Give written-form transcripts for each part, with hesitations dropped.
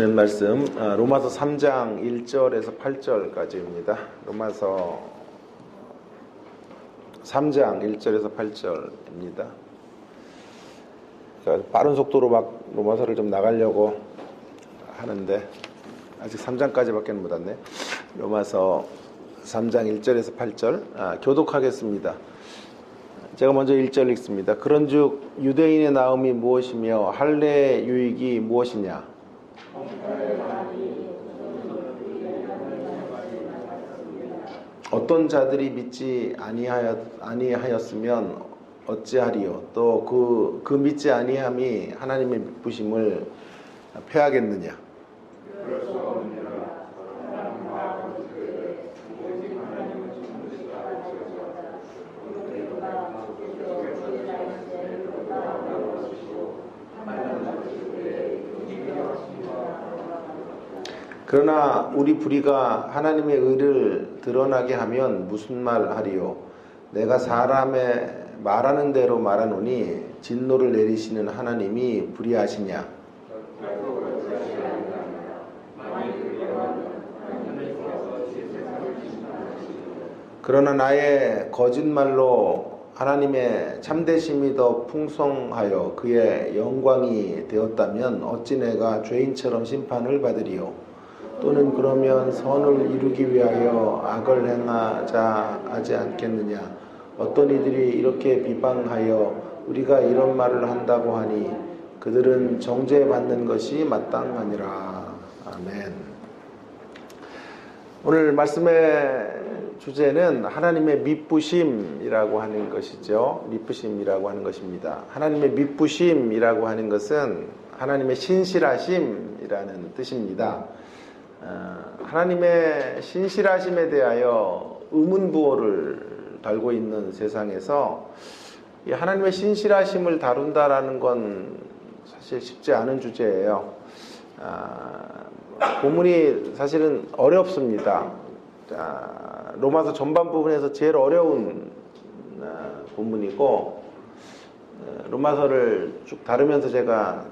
말씀 로마서 3장 1절에서 8절까지입니다. 로마서 3장 1절에서 8절입니다. 빠른 속도로 막 로마서를 좀 나가려고 하는데 아직 3장까지밖에 못 왔네. 로마서 3장 1절에서 8절 교독하겠습니다. 제가 먼저 1절 읽습니다. 그런즉 유대인의 나음이 무엇이며 할례의 유익이 무엇이냐? 어떤 자들이 믿지 아니하였으면 어찌하리요? 또 그 믿지 아니함이 하나님의 미쁘심을 패하겠느냐? 그러나 우리 불의가 하나님의 의를 드러나게 하면 무슨 말 하리요? 내가 사람의 말하는 대로 말하노니 진노를 내리시는 하나님이 불의하시냐? 그러나 나의 거짓말로 하나님의 참되심이 더 풍성하여 그의 영광이 되었다면 어찌 내가 죄인처럼 심판을 받으리요? 또는 그러면 선을 이루기 위하여 악을 행하자 하지 않겠느냐? 어떤 이들이 이렇게 비방하여 우리가 이런 말을 한다고 하니 그들은 정죄받는 것이 마땅하니라. 아멘. 오늘 말씀의 주제는 하나님의 미쁘심이라고 하는 것이죠. 미쁘심이라고 하는 것입니다. 하나님의 미쁘심이라고 하는 것은 하나님의 신실하심이라는 뜻입니다. 하나님의 신실하심에 대하여 의문부호를 달고 있는 세상에서 이 하나님의 신실하심을 다룬다라는 건 사실 쉽지 않은 주제예요. 본문이 사실은 어렵습니다. 로마서 전반 부분에서 제일 어려운 본문이고 로마서를 쭉 다루면서 제가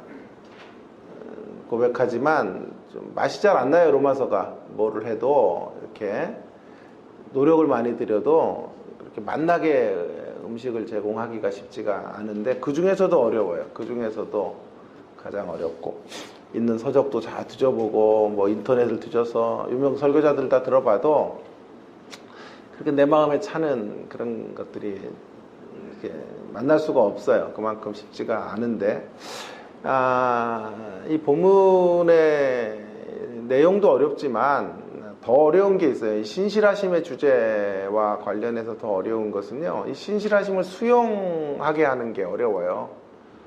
고백하지만 좀 맛이 잘 안 나요. 로마서가 뭐를 해도 이렇게 노력을 많이 들여도 그렇게 맛나게 음식을 제공하기가 쉽지가 않은데 그 중에서도 어려워요. 그 중에서도 가장 어렵고 있는 서적도 다 뒤져보고 뭐 인터넷을 뒤져서 유명 설교자들 다 들어봐도 그렇게 내 마음에 차는 그런 것들이 이렇게 만날 수가 없어요. 그만큼 쉽지가 않은데 이 본문의 내용도 어렵지만 더 어려운 게 있어요. 이 신실하심의 주제와 관련해서 더 어려운 것은요. 이 신실하심을 수용하게 하는 게 어려워요.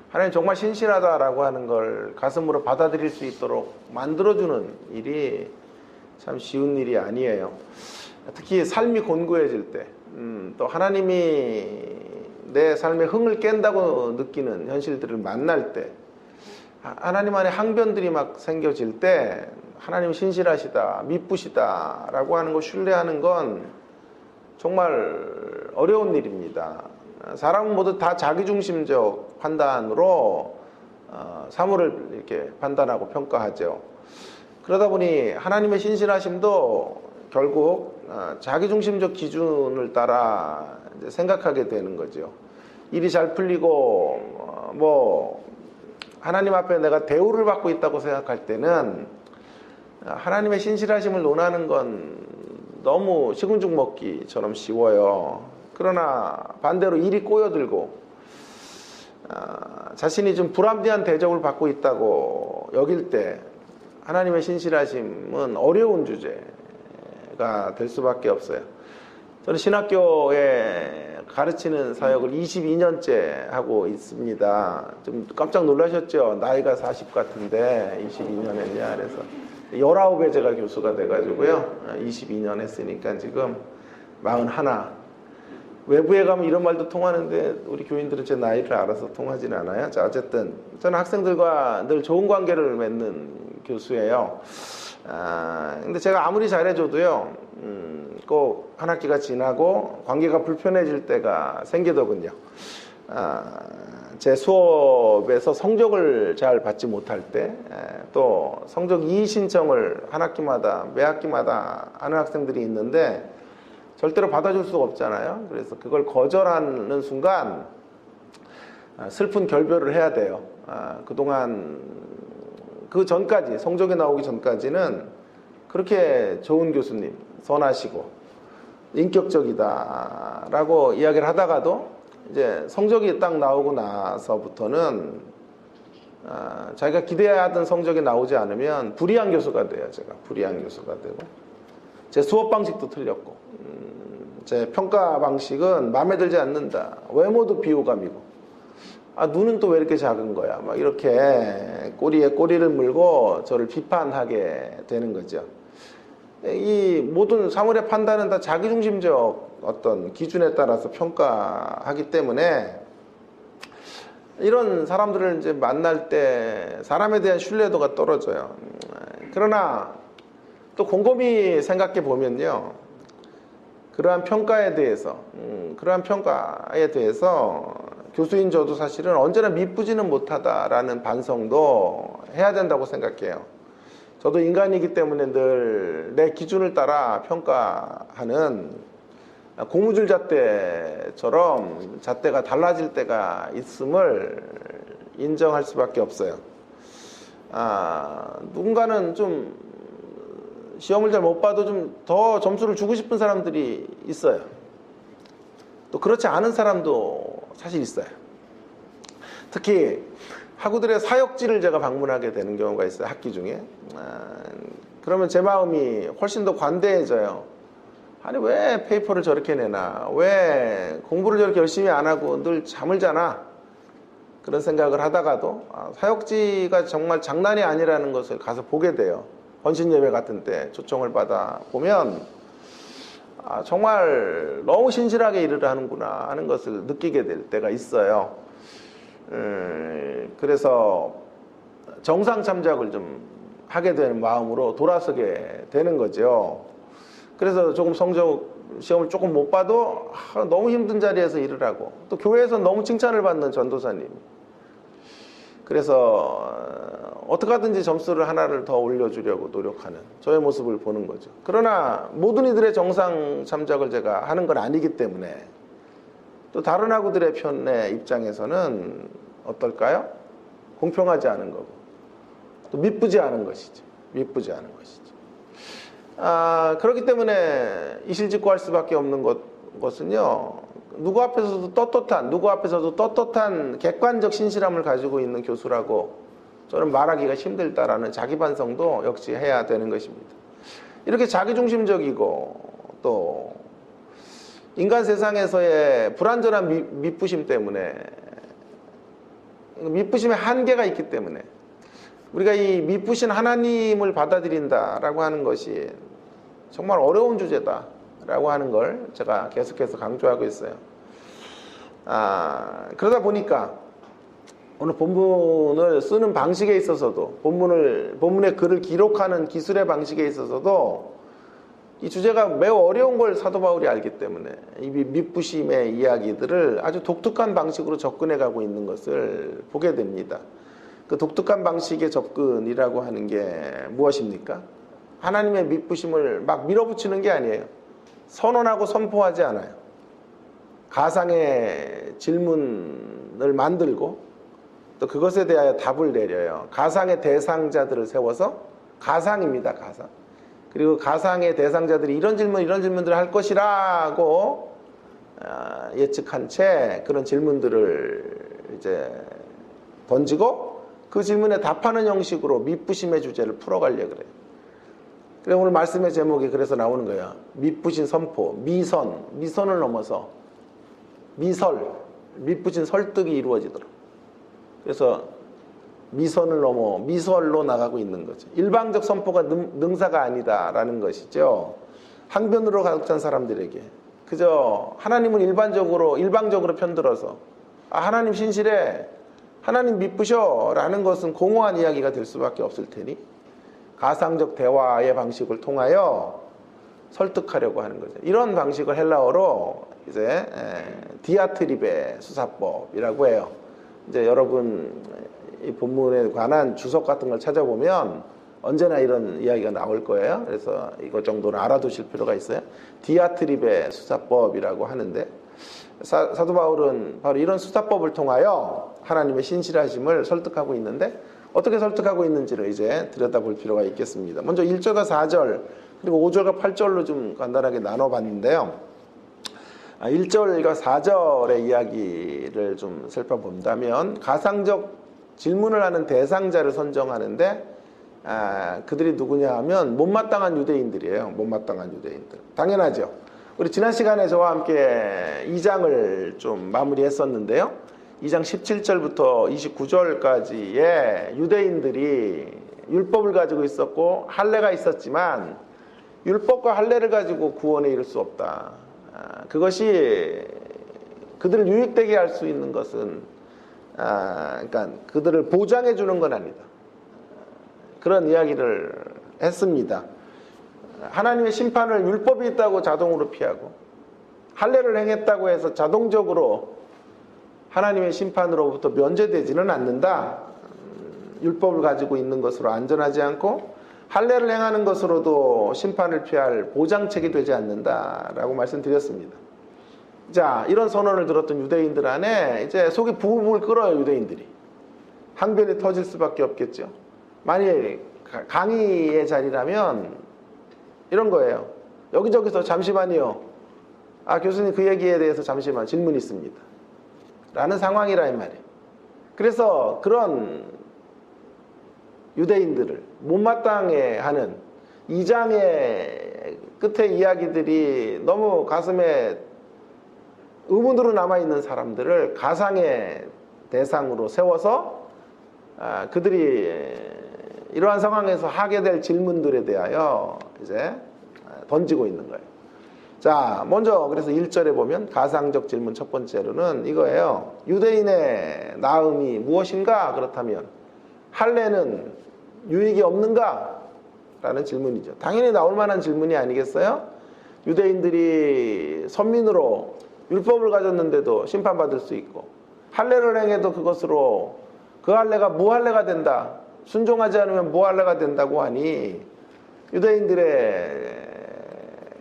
하나님 정말 신실하다라고 하는 걸 가슴으로 받아들일 수 있도록 만들어주는 일이 참 쉬운 일이 아니에요. 특히 삶이 곤고해질 때, 또 하나님이 내 삶의 흥을 깬다고 느끼는 현실들을 만날 때, 하나님 안에 항변들이 막 생겨질 때 하나님 신실하시다, 미쁘시다 라고 하는 걸 신뢰하는 건 정말 어려운 일입니다. 사람은 모두 다 자기중심적 판단으로 사물을 이렇게 판단하고 평가하죠. 그러다 보니 하나님의 신실하심도 결국 자기중심적 기준을 따라 이제 생각하게 되는 거죠. 일이 잘 풀리고 하나님 앞에 내가 대우를 받고 있다고 생각할 때는 하나님의 신실하심을 논하는 건 너무 식은 죽 먹기처럼 쉬워요. 그러나 반대로 일이 꼬여들고 자신이 좀 불합리한 대접을 받고 있다고 여길 때 하나님의 신실하심은 어려운 주제가 될 수밖에 없어요. 저는 신학교에 가르치는 사역을 22년째 하고 있습니다. 좀 깜짝 놀라셨죠? 나이가 40 같은데 22년 했냐 그래서 19에 제가 교수가 돼가지고요. 22년 했으니까 지금 41. 외부에 가면 이런 말도 통하는데 우리 교인들은 제 나이를 알아서 통하진 않아요. 자, 어쨌든 저는 학생들과 늘 좋은 관계를 맺는 교수예요. 근데 제가 아무리 잘해줘도요, 꼭 한 학기가 지나고 관계가 불편해질 때가 생기더군요. 제 수업에서 성적을 잘 받지 못할 때, 또 성적 이의 신청을 한 학기마다, 매 학기마다 하는 학생들이 있는데 절대로 받아줄 수가 없잖아요. 그래서 그걸 거절하는 순간 슬픈 결별을 해야 돼요. 그동안 그 전까지, 성적이 나오기 전까지는 그렇게 좋은 교수님, 선하시고 인격적이다라고 이야기를 하다가도 이제 성적이 딱 나오고 나서부터는 자기가 기대하던 성적이 나오지 않으면 불이한 교수가 돼요. 제가 불이한 교수가 되고 제 수업 방식도 틀렸고 제 평가 방식은 마음에 들지 않는다. 외모도 비호감이고 눈은 또 왜 이렇게 작은 거야. 막 이렇게 꼬리에 꼬리를 물고 저를 비판하게 되는 거죠. 이 모든 사물의 판단은 다 자기중심적 어떤 기준에 따라서 평가하기 때문에 이런 사람들을 이제 만날 때 사람에 대한 신뢰도가 떨어져요. 그러나 또 곰곰이 생각해 보면요, 그러한 평가에 대해서 교수인 저도 사실은 언제나 미쁘지는 못하다라는 반성도 해야 된다고 생각해요. 저도 인간이기 때문에 늘 내 기준을 따라 평가하는 고무줄 잣대처럼 잣대가 달라질 때가 있음을 인정할 수밖에 없어요. 누군가는 좀 시험을 잘 못 봐도 좀 더 점수를 주고 싶은 사람들이 있어요. 또 그렇지 않은 사람도 사실 있어요. 특히 학우들의 사역지를 제가 방문하게 되는 경우가 있어요. 학기 중에. 그러면 제 마음이 훨씬 더 관대해져요. 아니 왜 페이퍼를 저렇게 내나, 왜 공부를 저렇게 열심히 안 하고 늘 잠을 자나, 그런 생각을 하다가도 사역지가 정말 장난이 아니라는 것을 가서 보게 돼요. 헌신예배 같은 때 초청을 받아 보면 정말 너무 신실하게 일을 하는구나 하는 것을 느끼게 될 때가 있어요. 그래서 정상 참작을 좀 하게 되는 마음으로 돌아서게 되는 거죠. 그래서 조금 시험을 조금 못 봐도 너무 힘든 자리에서 일을 하고, 또 교회에서 너무 칭찬을 받는 전도사님, 그래서 어떻게 하든지 점수를 하나를 더 올려주려고 노력하는 저의 모습을 보는 거죠. 그러나 모든 이들의 정상 참작을 제가 하는 건 아니기 때문에 또 다른 학우들의 편의 입장에서는 어떨까요? 공평하지 않은 거고 또 미쁘지 않은 것이죠. 미쁘지 않은 것이죠. 그렇기 때문에 이실직고할 수밖에 없는 것은요, 누구 앞에서도 떳떳한 객관적 신실함을 가지고 있는 교수라고 저는 말하기가 힘들다라는 자기 반성도 역시 해야 되는 것입니다. 이렇게 자기중심적이고 또 인간 세상에서의 불완전한 미쁘심 때문에, 미쁘심의 한계가 있기 때문에 우리가 이 미쁘신 하나님을 받아들인다라고 하는 것이 정말 어려운 주제다라고 하는 걸 제가 계속해서 강조하고 있어요. 그러다 보니까 오늘 본문을 쓰는 방식에 있어서도, 본문의 글을 기록하는 기술의 방식에 있어서도 이 주제가 매우 어려운 걸 사도 바울이 알기 때문에 이 미쁘심의 이야기들을 아주 독특한 방식으로 접근해 가고 있는 것을 보게 됩니다. 그 독특한 방식의 접근이라고 하는 게 무엇입니까? 하나님의 미쁘심을 막 밀어붙이는 게 아니에요. 선언하고 선포하지 않아요. 가상의 질문을 만들고 또 그것에 대하여 답을 내려요. 가상의 대상자들을 세워서, 가상입니다, 가상. 그리고 가상의 대상자들이 이런 질문들을 할 것이라고 예측한 채 그런 질문들을 이제 던지고 그 질문에 답하는 형식으로 미쁘심의 주제를 풀어가려고 그래요. 그래서 오늘 말씀의 제목이 그래서 나오는 거예요. 미쁘신 선포, 미선을 넘어서 미쁘신 설득이 이루어지도록. 그래서 미선을 넘어 미설로 나가고 있는 거죠. 일방적 선포가 능사가 아니다라는 것이죠. 항변으로 가득 찬 사람들에게 그저 하나님은 일방적으로 편들어서 하나님 신실해, 하나님 미쁘셔 라는 것은 공허한 이야기가 될 수밖에 없을 테니 가상적 대화의 방식을 통하여 설득하려고 하는 거죠. 이런 방식을 헬라어로 이제 디아트립의 수사법이라고 해요. 이제 여러분 이 본문에 관한 주석 같은 걸 찾아보면 언제나 이런 이야기가 나올 거예요. 그래서 이것 정도는 알아두실 필요가 있어요. 디아트립의 수사법이라고 하는데 사도 바울은 바로 이런 수사법을 통하여 하나님의 신실하심을 설득하고 있는데 어떻게 설득하고 있는지를 이제 들여다볼 필요가 있겠습니다. 먼저 1절과 4절 그리고 5절과 8절로 좀 간단하게 나눠봤는데요. 1절과 4절의 이야기를 좀 살펴본다면 가상적 질문을 하는 대상자를 선정하는데 그들이 누구냐 하면 못마땅한 유대인들이에요. 못마땅한 유대인들. 당연하죠. 우리 지난 시간에 저와 함께 2장을 좀 마무리했었는데요. 2장 17절부터 29절까지의 유대인들이 율법을 가지고 있었고 할례가 있었지만 율법과 할례를 가지고 구원에 이를 수 없다. 그것이 그들을 유익되게 할 수 있는 것은 그러니까 그들을 보장해 주는 건 아니다. 그런 이야기를 했습니다. 하나님의 심판을 율법이 있다고 자동으로 피하고 할례를 행했다고 해서 자동적으로 하나님의 심판으로부터 면제되지는 않는다. 율법을 가지고 있는 것으로 안전하지 않고 할례를 행하는 것으로도 심판을 피할 보장책이 되지 않는다라고 말씀드렸습니다. 자, 이런 선언을 들었던 유대인들 안에 이제 속이 부글부글 끓어요. 유대인들이 항변이 터질 수밖에 없겠죠. 만약에 강의의 자리라면 이런 거예요. 여기저기서 잠시만요. 교수님 그 얘기에 대해서 잠시만 질문이 있습니다. 라는 상황이라 이 말이에요. 그래서 그런 유대인들을 못마땅해 하는 2장의 끝의 이야기들이 너무 가슴에 의문으로 남아있는 사람들을 가상의 대상으로 세워서 그들이 이러한 상황에서 하게 될 질문들에 대하여 이제 던지고 있는 거예요. 자, 먼저 그래서 1절에 보면 가상적 질문 첫 번째로는 이거예요. 유대인의 나음이 무엇인가? 그렇다면 할례는 유익이 없는가? 라는 질문이죠. 당연히 나올 만한 질문이 아니겠어요? 유대인들이 선민으로 율법을 가졌는데도 심판받을 수 있고 할례를 행해도 그것으로 그 할례가 무할례가 된다. 순종하지 않으면 무할례가 된다고 하니 유대인들의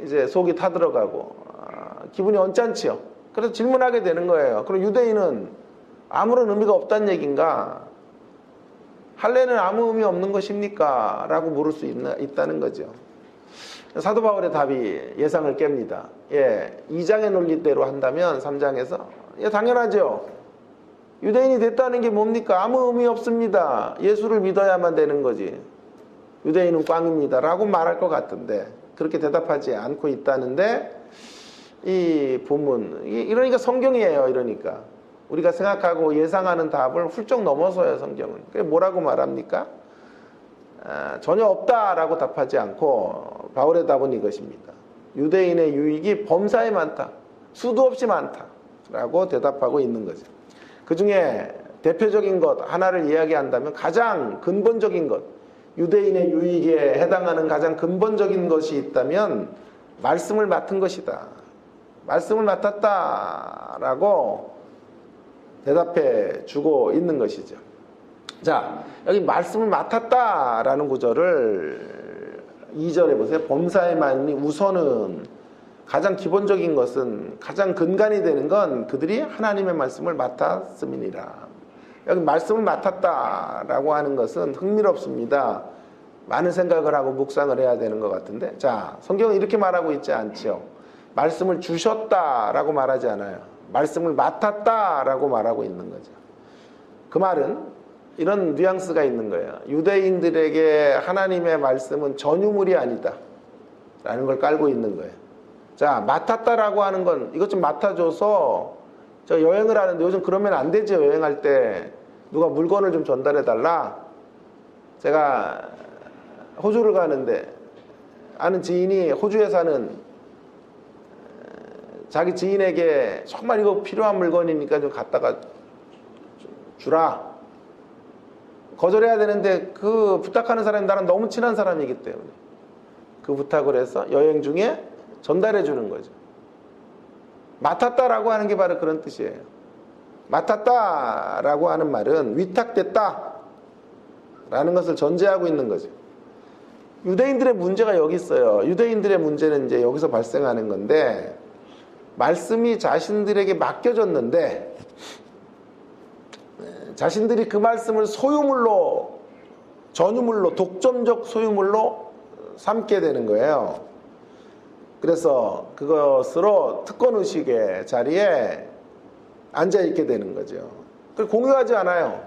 이제 속이 타들어가고 기분이 언짢지요. 그래서 질문하게 되는 거예요. 그럼 유대인은 아무런 의미가 없다는 얘기인가? 할례는 아무 의미 없는 것입니까? 라고 물을 수 있다는 거죠. 사도 바울의 답이 예상을 깹니다. 2장의 논리대로 한다면 3장에서 당연하죠. 유대인이 됐다는 게 뭡니까? 아무 의미 없습니다. 예수를 믿어야만 되는 거지. 유대인은 꽝입니다. 라고 말할 것 같은데 그렇게 대답하지 않고 있다는데 이 본문 이러니까 성경이에요. 이러니까 우리가 생각하고 예상하는 답을 훌쩍 넘어서요. 성경은. 그게 뭐라고 말합니까? 전혀 없다라고 답하지 않고 바울의 답은 이것입니다. 유대인의 유익이 범사에 많다. 수도 없이 많다라고 대답하고 있는 거죠. 그 중에 대표적인 것 하나를 이야기한다면 가장 근본적인 것, 유대인의 유익에 해당하는 가장 근본적인 것이 있다면 말씀을 맡은 것이다. 말씀을 맡았다라고 대답해 주고 있는 것이죠. 자, 여기 말씀을 맡았다라는 구절을 2절에 보세요. 범사에 많으니 우선은 가장 기본적인 것은 가장 근간이 되는 건 그들이 하나님의 말씀을 맡았음이니라. 여기 말씀을 맡았다라고 하는 것은 흥미롭습니다. 많은 생각을 하고 묵상을 해야 되는 것 같은데, 자, 성경은 이렇게 말하고 있지 않죠. 말씀을 주셨다라고 말하지 않아요. 말씀을 맡았다라고 말하고 있는 거죠. 그 말은 이런 뉘앙스가 있는 거예요. 유대인들에게 하나님의 말씀은 전유물이 아니다 라는 걸 깔고 있는 거예요. 자, 맡았다라고 하는 건 이것 좀 맡아줘서 저 여행을 하는데 요즘 그러면 안 되죠. 여행할 때 누가 물건을 좀 전달해 달라. 제가 호주를 가는데 아는 지인이 호주에 사는 자기 지인에게 정말 이거 필요한 물건이니까 좀 갖다가 주라. 거절해야 되는데 그 부탁하는 사람이 나랑 너무 친한 사람이기 때문에 그 부탁을 해서 여행 중에 전달해 주는 거죠. 맡았다라고 하는 게 바로 그런 뜻이에요. 맡았다라고 하는 말은 위탁됐다 라는 것을 전제하고 있는 거죠. 유대인들의 문제가 여기 있어요. 유대인들의 문제는 이제 여기서 발생하는 건데, 말씀이 자신들에게 맡겨졌는데 자신들이 그 말씀을 소유물로, 전유물로, 독점적 소유물로 삼게 되는 거예요. 그래서 그것으로 특권의식의 자리에 앉아있게 되는 거죠. 그걸 공유하지 않아요.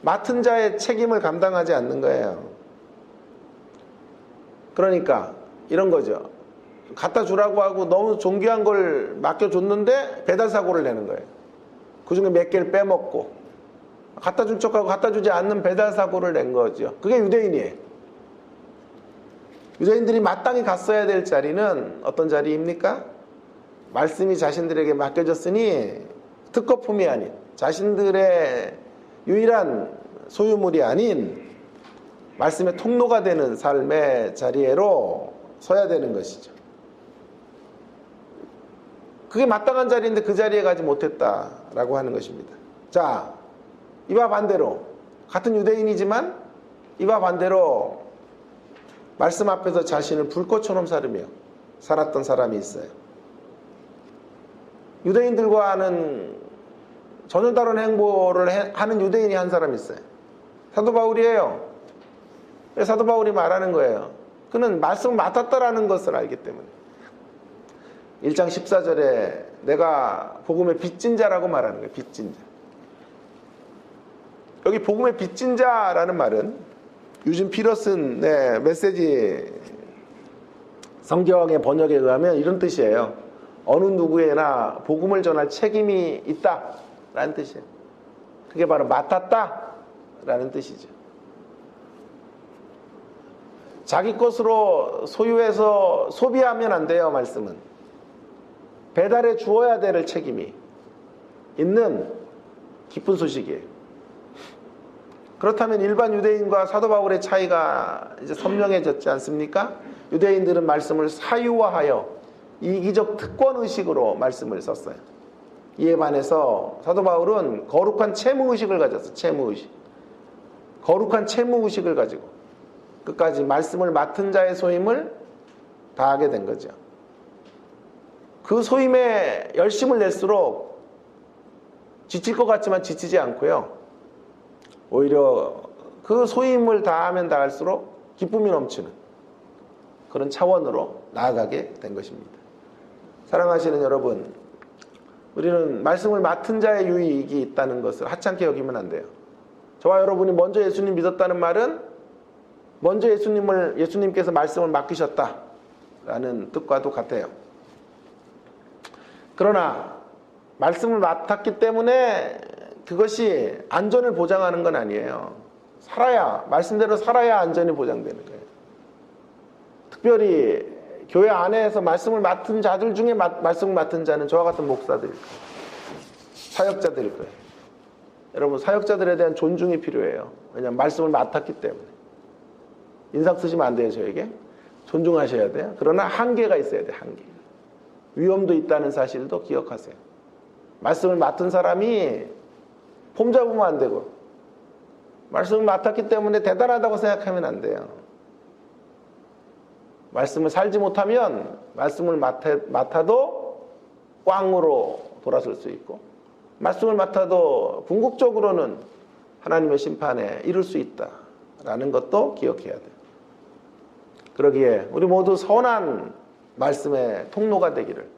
맡은 자의 책임을 감당하지 않는 거예요. 그러니까 이런 거죠. 갖다 주라고 하고 너무 존귀한 걸 맡겨줬는데 배달사고를 내는 거예요. 그중에 몇 개를 빼먹고 갖다 준 척하고 갖다 주지 않는 배달사고를 낸 거죠. 그게 유대인이에요. 유대인들이 마땅히 갔어야 될 자리는 어떤 자리입니까? 말씀이 자신들에게 맡겨졌으니 특허품이 아닌, 자신들의 유일한 소유물이 아닌 말씀의 통로가 되는 삶의 자리로 서야 되는 것이죠. 그게 마땅한 자리인데 그 자리에 가지 못했다라고 하는 것입니다. 자, 이와 반대로 같은 유대인이지만 이와 반대로 말씀 앞에서 자신을 불꽃처럼 사르며 살았던 사람이 있어요. 유대인들과는 전혀 다른 행보를 하는 유대인이 한 사람이 있어요. 사도 바울이에요. 사도 바울이 말하는 거예요. 그는 말씀을 맡았다라는 것을 알기 때문에. 1장 14절에 내가 복음의 빚진 자라고 말하는 거예요. 빚진 자. 여기 복음의 빚진 자라는 말은 유진 피터슨의 메시지 성경의 번역에 의하면 이런 뜻이에요. 어느 누구에나 복음을 전할 책임이 있다라는 뜻이에요. 그게 바로 맡았다라는 뜻이죠. 자기 것으로 소유해서 소비하면 안 돼요. 말씀은 배달해 주어야 될 책임이 있는 기쁜 소식이에요. 그렇다면 일반 유대인과 사도 바울의 차이가 이제 선명해졌지 않습니까? 유대인들은 말씀을 사유화하여 이기적 특권의식으로 말씀을 썼어요. 이에 반해서 사도 바울은 거룩한 채무의식을 가졌어요. 채무의식. 거룩한 채무의식을 가지고 끝까지 말씀을 맡은 자의 소임을 다하게 된 거죠. 그 소임에 열심을 낼수록 지칠 것 같지만 지치지 않고요. 오히려 그 소임을 다하면 다할수록 기쁨이 넘치는 그런 차원으로 나아가게 된 것입니다. 사랑하시는 여러분, 우리는 말씀을 맡은 자의 유익이 있다는 것을 하찮게 여기면 안 돼요. 저와 여러분이 먼저 예수님 믿었다는 말은 먼저 예수님께서 말씀을 맡기셨다라는 뜻과도 같아요. 그러나 말씀을 맡았기 때문에 그것이 안전을 보장하는 건 아니에요. 말씀대로 살아야 안전이 보장되는 거예요. 특별히 교회 안에서 말씀을 맡은 자들 중에 말씀을 맡은 자는 저와 같은 목사들일 거예요. 사역자들일 거예요. 여러분, 사역자들에 대한 존중이 필요해요. 왜냐하면 말씀을 맡았기 때문에. 인상 쓰시면 안 돼요. 저에게 존중하셔야 돼요. 그러나 한계가 있어야 돼요. 한계. 위험도 있다는 사실도 기억하세요. 말씀을 맡은 사람이 폼 잡으면 안 되고 말씀을 맡았기 때문에 대단하다고 생각하면 안 돼요. 말씀을 살지 못하면 말씀을 맡아도 꽝으로 돌아설 수 있고 말씀을 맡아도 궁극적으로는 하나님의 심판에 이를 수 있다라는 것도 기억해야 돼요. 그러기에 우리 모두 선한 말씀의 통로가 되기를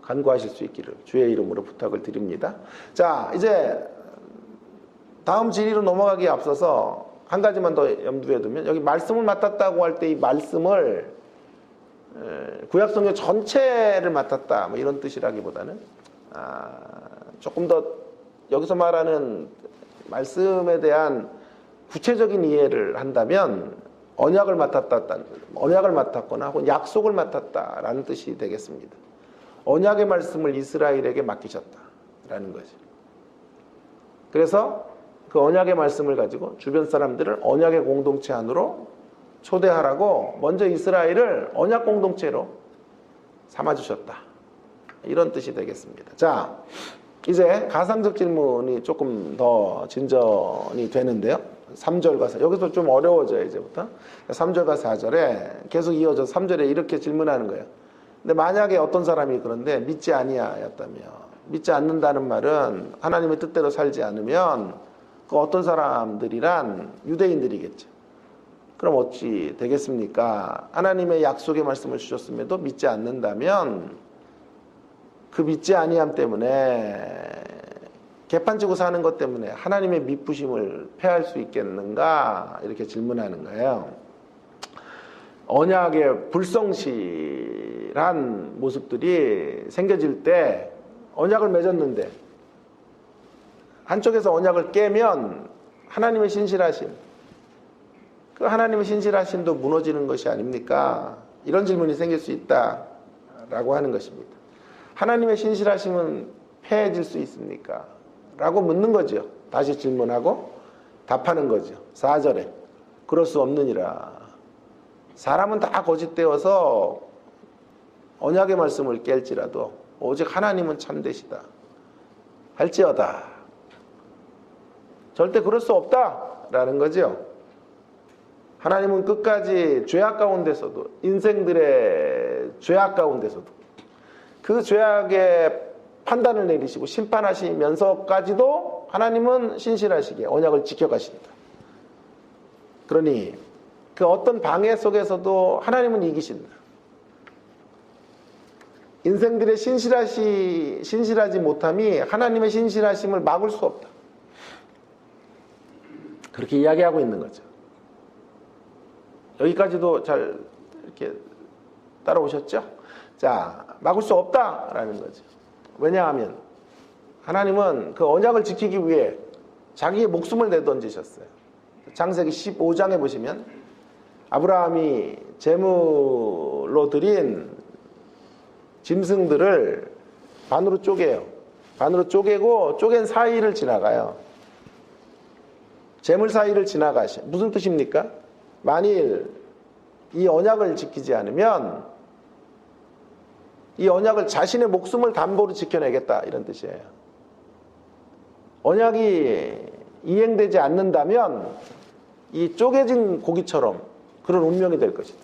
간구하실 수 있기를 주의 이름으로 부탁을 드립니다. 자, 이제 다음 진리로 넘어가기에 앞서서 한 가지만 더 염두에 두면 여기 말씀을 맡았다고 할 때 이 말씀을 구약성경 전체를 맡았다 뭐 이런 뜻이라기보다는 조금 더 여기서 말하는 말씀에 대한 구체적인 이해를 한다면 언약을 맡았거나 혹은 약속을 맡았다라는 뜻이 되겠습니다. 언약의 말씀을 이스라엘에게 맡기셨다라는 거죠. 그래서 그 언약의 말씀을 가지고 주변 사람들을 언약의 공동체 안으로 초대하라고 먼저 이스라엘을 언약 공동체로 삼아주셨다. 이런 뜻이 되겠습니다. 자, 이제 가상적 질문이 조금 더 진전이 되는데요. 3절과 4절, 여기서 좀 어려워져요. 이제부터 3절과 4절에 계속 이어져서 3절에 이렇게 질문하는 거예요. 근데 만약에 어떤 사람이 그런데 믿지 아니하였다며, 믿지 않는다는 말은 하나님의 뜻대로 살지 않으면 그 어떤 사람들이란 유대인들이겠죠. 그럼 어찌 되겠습니까? 하나님의 약속의 말씀을 주셨음에도 믿지 않는다면 그 믿지 아니함 때문에 개판치고 사는 것 때문에 하나님의 미쁘심을 패할 수 있겠는가? 이렇게 질문하는 거예요. 언약의 불성실한 모습들이 생겨질 때 언약을 맺었는데 한쪽에서 언약을 깨면 하나님의 신실하심, 그 하나님의 신실하심도 무너지는 것이 아닙니까? 이런 질문이 생길 수 있다라고 하는 것입니다. 하나님의 신실하심은 패해질 수 있습니까? 라고 묻는 거죠. 다시 질문하고 답하는 거죠. 4절에 그럴 수 없느니라. 사람은 다 거짓되어서 언약의 말씀을 깰지라도 오직 하나님은 참되시다 할지어다. 절대 그럴 수 없다라는 거죠. 하나님은 끝까지 죄악 가운데서도, 인생들의 죄악 가운데서도 그 죄악의 판단을 내리시고 심판하시면서까지도 하나님은 신실하시게 언약을 지켜가신다. 그러니 그 어떤 방해 속에서도 하나님은 이기신다. 인생들의 신실하지 못함이 하나님의 신실하심을 막을 수 없다. 그렇게 이야기하고 있는 거죠. 여기까지도 잘 이렇게 따라오셨죠? 자, 막을 수 없다라는 거죠. 왜냐하면 하나님은 그 언약을 지키기 위해 자기의 목숨을 내던지셨어요. 창세기 15장에 보시면 아브라함이 제물로 드린 짐승들을 반으로 쪼개요. 반으로 쪼개고 쪼갠 사이를 지나가요. 제물 사이를 지나가시. 무슨 뜻입니까? 만일 이 언약을 지키지 않으면 이 언약을 자신의 목숨을 담보로 지켜내겠다 이런 뜻이에요. 언약이 이행되지 않는다면 이 쪼개진 고기처럼 그런 운명이 될 것이다.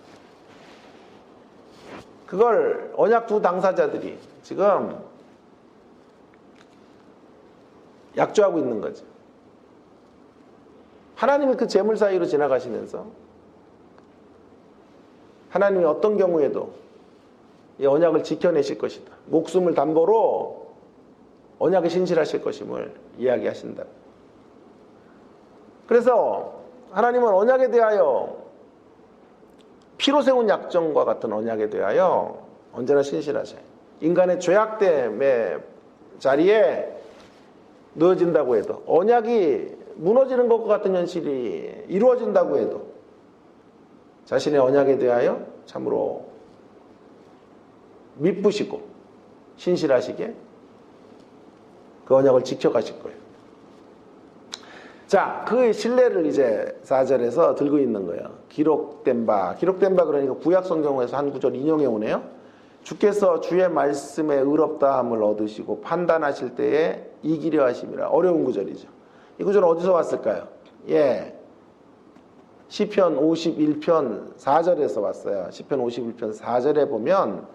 그걸 언약 두 당사자들이 지금 약조하고 있는 거죠. 하나님이 그 제물 사이로 지나가시면서 하나님이 어떤 경우에도 이 언약을 지켜내실 것이다. 목숨을 담보로 언약에 신실하실 것임을 이야기하신다. 그래서 하나님은 언약에 대하여 피로 세운 약정과 같은 언약에 대하여 언제나 신실하셔요. 인간의 죄악됨의 자리에 놓여진다고 해도, 언약이 무너지는 것과 같은 현실이 이루어진다고 해도 자신의 언약에 대하여 참으로 미쁘시고 신실하시게 그 언약을 지켜가실 거예요. 자, 그 신뢰를 이제 4절에서 들고 있는 거예요. 기록된 바 그러니까 구약 성경에서 한 구절 인용해 오네요. 주께서 주의 말씀에 의롭다함을 얻으시고 판단하실 때에 이기려 하심이라. 어려운 구절이죠. 이 구절은 어디서 왔을까요? 예, 시편 51편 4절에서 왔어요. 시편 51편 4절에 보면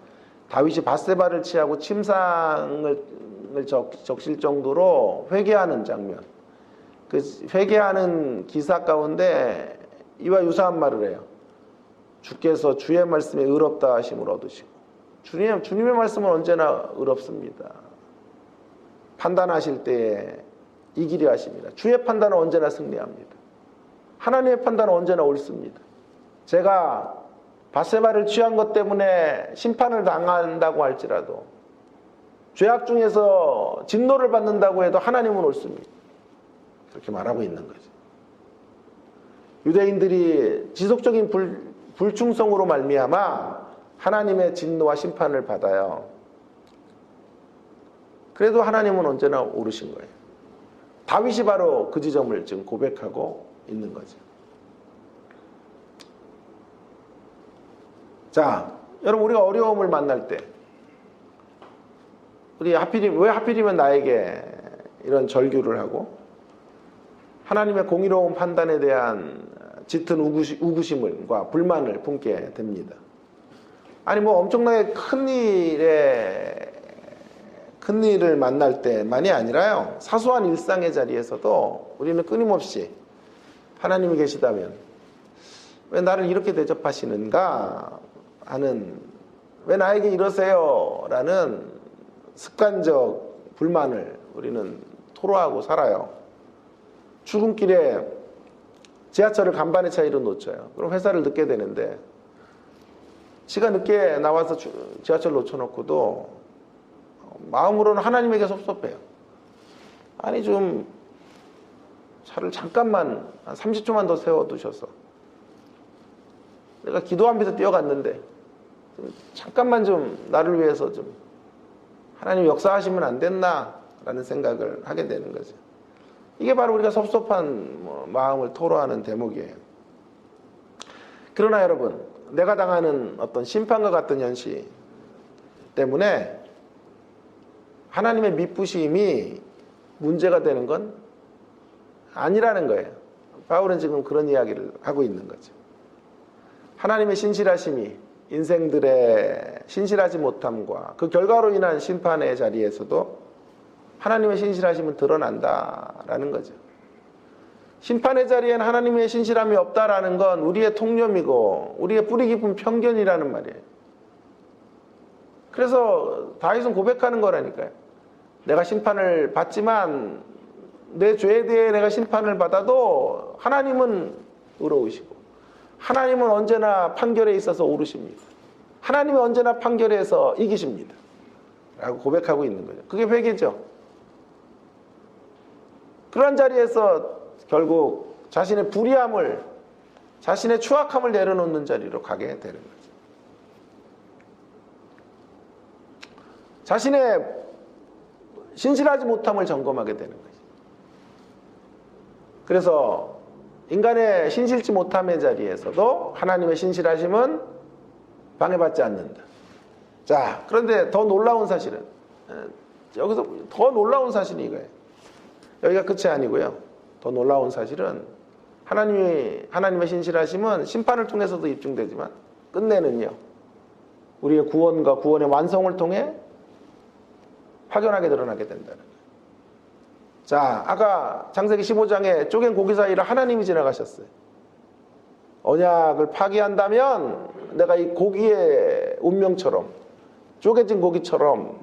다윗이 밧세바를 취하고 침상을 적실 정도로 회개하는 장면, 그 회개하는 기사 가운데 이와 유사한 말을 해요. 주께서 주의 말씀에 의롭다 하심을 얻으시고. 주님의 말씀은 언제나 의롭습니다. 판단하실 때에 이기려 하십니다. 주의 판단은 언제나 승리합니다. 하나님의 판단은 언제나 옳습니다. 제가 밧세바를 취한 것 때문에 심판을 당한다고 할지라도, 죄악 중에서 진노를 받는다고 해도 하나님은 옳습니다. 그렇게 말하고 있는 거죠. 유대인들이 지속적인 불충성으로 말미암아 하나님의 진노와 심판을 받아요. 그래도 하나님은 언제나 옳으신 거예요. 다윗이 바로 그 지점을 지금 고백하고 있는 거죠. 자, 여러분, 우리가 어려움을 만날 때 왜 하필이면 나에게 이런 절규를 하고 하나님의 공의로운 판단에 대한 짙은 우구심과 불만을 품게 됩니다. 아니 뭐 엄청나게 큰 일을 만날 때만이 아니라요, 사소한 일상의 자리에서도 우리는 끊임없이 하나님이 계시다면 왜 나를 이렇게 대접하시는가 하는, 왜 나에게 이러세요 라는 습관적 불만을 우리는 토로하고 살아요. 출근길에 지하철을 간반의 차이로 놓쳐요. 그럼 회사를 늦게 되는데, 지가 늦게 나와서 지하철 놓쳐놓고도 마음으로는 하나님에게 섭섭해요. 아니 좀 차를 잠깐만 한 30초만 더 세워두셔서, 내가 기도하면서 뛰어갔는데 잠깐만 좀 나를 위해서 좀 하나님 역사하시면 안 됐나 라는 생각을 하게 되는 거죠. 이게 바로 우리가 섭섭한 마음을 토로하는 대목이에요. 그러나 여러분, 내가 당하는 어떤 심판과 같은 현실 때문에 하나님의 미쁘심이 문제가 되는 건 아니라는 거예요. 바울은 지금 그런 이야기를 하고 있는 거죠. 하나님의 신실하심이 인생들의 신실하지 못함과 그 결과로 인한 심판의 자리에서도 하나님의 신실하심은 드러난다라는 거죠. 심판의 자리에는 하나님의 신실함이 없다라는 건 우리의 통념이고 우리의 뿌리 깊은 편견이라는 말이에요. 그래서 다윗은 고백하는 거라니까요. 내가 심판을 받지만 내 죄에 대해 내가 심판을 받아도 하나님은 의로우시고 하나님은 언제나 판결에 있어서 옳으십니다. 하나님은 언제나 판결에서 이기십니다 라고 고백하고 있는 거죠. 그게 회개죠. 그런 자리에서 결국 자신의 불의함을, 자신의 추악함을 내려놓는 자리로 가게 되는 거죠. 자신의 신실하지 못함을 점검하게 되는 거죠. 그래서 인간의 신실치 못함의 자리에서도 하나님의 신실하심은 방해받지 않는다. 자, 그런데 더 놀라운 사실은, 여기서 더 놀라운 사실이 이거예요. 여기가 끝이 아니고요. 더 놀라운 사실은 하나님의 신실하심은 심판을 통해서도 입증되지만 끝내는요, 우리의 구원과 구원의 완성을 통해 확연하게 드러나게 된다는 거예요. 자, 아까 창세기 15장에 쪼갠 고기 사이를 하나님이 지나가셨어요. 언약을 파기한다면 내가 이 고기의 운명처럼, 쪼개진 고기처럼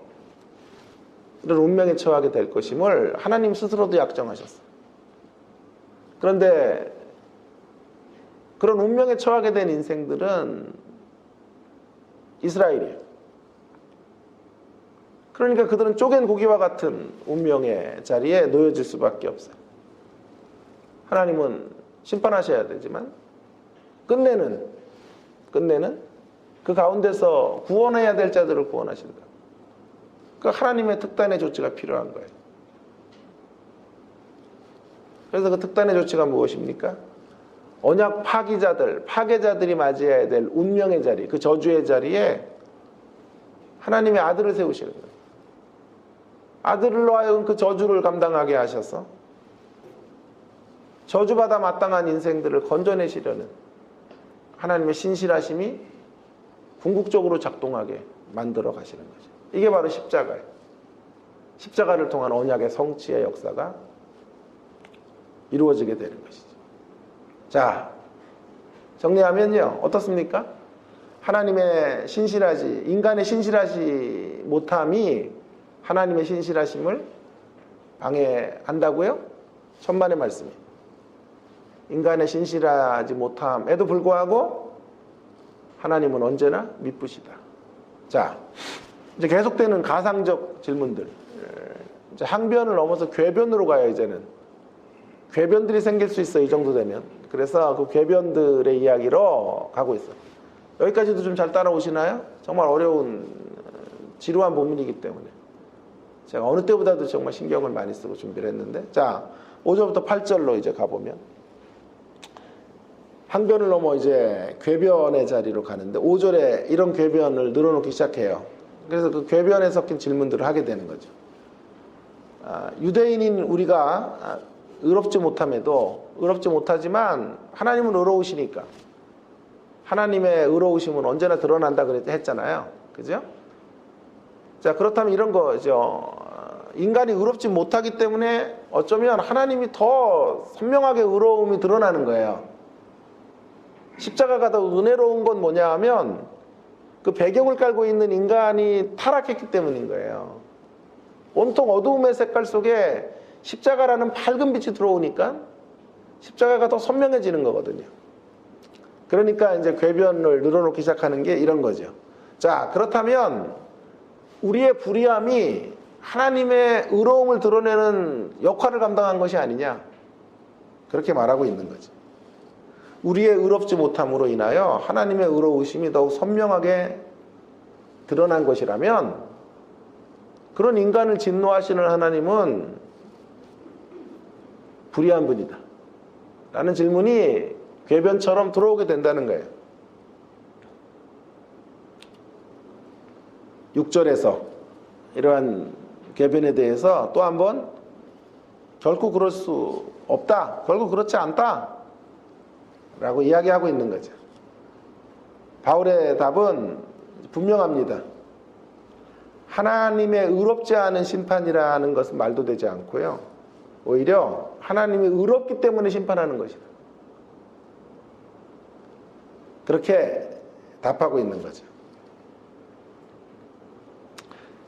이런 운명에 처하게 될 것임을 하나님 스스로도 약정하셨어요. 그런데 그런 운명에 처하게 된 인생들은 이스라엘이에요. 그러니까 그들은 쪼갠 고기와 같은 운명의 자리에 놓여질 수밖에 없어요. 하나님은 심판하셔야 되지만 끝내는 그 가운데서 구원해야 될 자들을 구원하신다. 그 하나님의 특단의 조치가 필요한 거예요. 그래서 그 특단의 조치가 무엇입니까? 언약 파괴자들이 맞이해야 될 운명의 자리, 그 저주의 자리에 하나님의 아들을 세우시는 거예요. 아들로 하여금 그 저주를 감당하게 하셔서 저주받아 마땅한 인생들을 건져내시려는 하나님의 신실하심이 궁극적으로 작동하게 만들어 가시는 거죠. 이게 바로 십자가예요. 십자가를 통한 언약의 성취의 역사가 이루어지게 되는 것이죠. 자, 정리하면요, 어떻습니까? 인간의 신실하지 못함이 하나님의 신실하심을 방해한다고요? 천만의 말씀이에요. 인간의 신실하지 못함에도 불구하고 하나님은 언제나 미쁘시다. 자, 이제 계속되는 가상적 질문들. 이제 항변을 넘어서 궤변으로 가요. 이제는 궤변들이 생길 수 있어, 이 정도 되면. 그래서 그 궤변들의 이야기로 가고 있어요. 여기까지도 좀 잘 따라오시나요? 정말 어려운 지루한 본문이기 때문에 제가 어느 때보다도 정말 신경을 많이 쓰고 준비를 했는데, 자, 5절부터 8절로 이제 가보면 항변을 넘어 이제 궤변의 자리로 가는데 5절에 이런 궤변을 늘어놓기 시작해요. 그래서 그 궤변에 섞인 질문들을 하게 되는 거죠. 유대인인 우리가 의롭지 못하지만 하나님은 의로우시니까 하나님의 의로우심은 언제나 드러난다 했잖아요. 그죠? 자, 그렇다면 이런 거죠. 인간이 의롭지 못하기 때문에 어쩌면 하나님이 더 선명하게 의로움이 드러나는 거예요. 십자가가 더 은혜로운 건 뭐냐 하면 그 배경을 깔고 있는 인간이 타락했기 때문인 거예요. 온통 어두움의 색깔 속에 십자가라는 밝은 빛이 들어오니까 십자가가 더 선명해지는 거거든요. 그러니까 이제 궤변을 늘어놓기 시작하는 게 이런 거죠. 자, 그렇다면 우리의 불의함이 하나님의 의로움을 드러내는 역할을 감당한 것이 아니냐, 그렇게 말하고 있는 거죠. 우리의 의롭지 못함으로 인하여 하나님의 의로우심이 더욱 선명하게 드러난 것이라면 그런 인간을 진노하시는 하나님은 불의한 분이다 라는 질문이 궤변처럼 들어오게 된다는 거예요. 6절에서 이러한 궤변에 대해서 또 한번 결코 그럴 수 없다, 결코 그렇지 않다 라고 이야기하고 있는 거죠. 바울의 답은 분명합니다. 하나님의 의롭지 않은 심판이라는 것은 말도 되지 않고요, 오히려 하나님이 의롭기 때문에 심판하는 것이다, 그렇게 답하고 있는 거죠.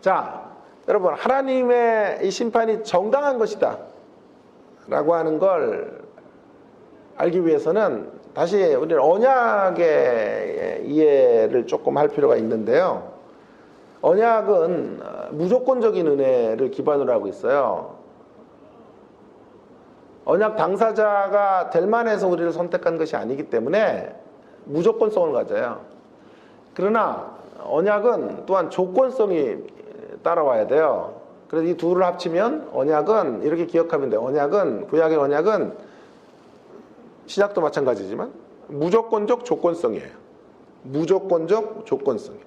자, 여러분, 하나님의 이 심판이 정당한 것이다 라고 하는 걸 알기 위해서는 다시 우리는 언약의 이해를 조금 할 필요가 있는데요. 언약은 무조건적인 은혜를 기반으로 하고 있어요. 언약 당사자가 될 만해서 우리를 선택한 것이 아니기 때문에 무조건성을 가져요. 그러나 언약은 또한 조건성이 따라와야 돼요. 그래서 이 둘을 합치면 언약은, 이렇게 기억하면 돼요. 언약은, 구약의 언약은 시작도 마찬가지지만 무조건적 조건성이에요. 무조건적 조건성이에요.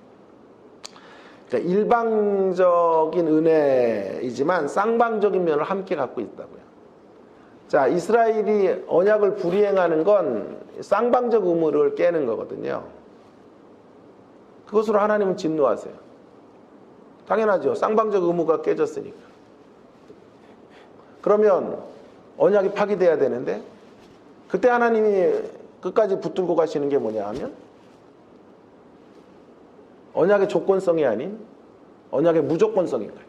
그러니까 일방적인 은혜이지만 쌍방적인 면을 함께 갖고 있다고요. 자, 이스라엘이 언약을 불이행하는 건 쌍방적 의무를 깨는 거거든요. 그것으로 하나님은 진노하세요. 당연하죠. 쌍방적 의무가 깨졌으니까. 그러면 언약이 파기돼야 되는데 그때 하나님이 끝까지 붙들고 가시는 게 뭐냐 하면 언약의 조건성이 아닌 언약의 무조건성인 거예요.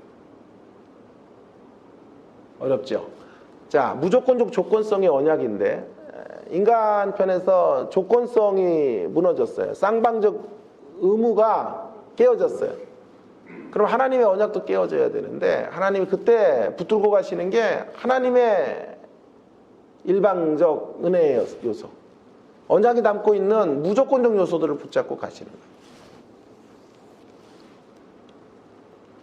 어렵죠? 자, 무조건적 조건성의 언약인데 인간 편에서 조건성이 무너졌어요. 쌍방적 의무가 깨어졌어요. 그럼 하나님의 언약도 깨어져야 되는데 하나님이 그때 붙들고 가시는 게 하나님의 일방적 은혜의 요소, 언약이 담고 있는 무조건적 요소들을 붙잡고 가시는 거예요.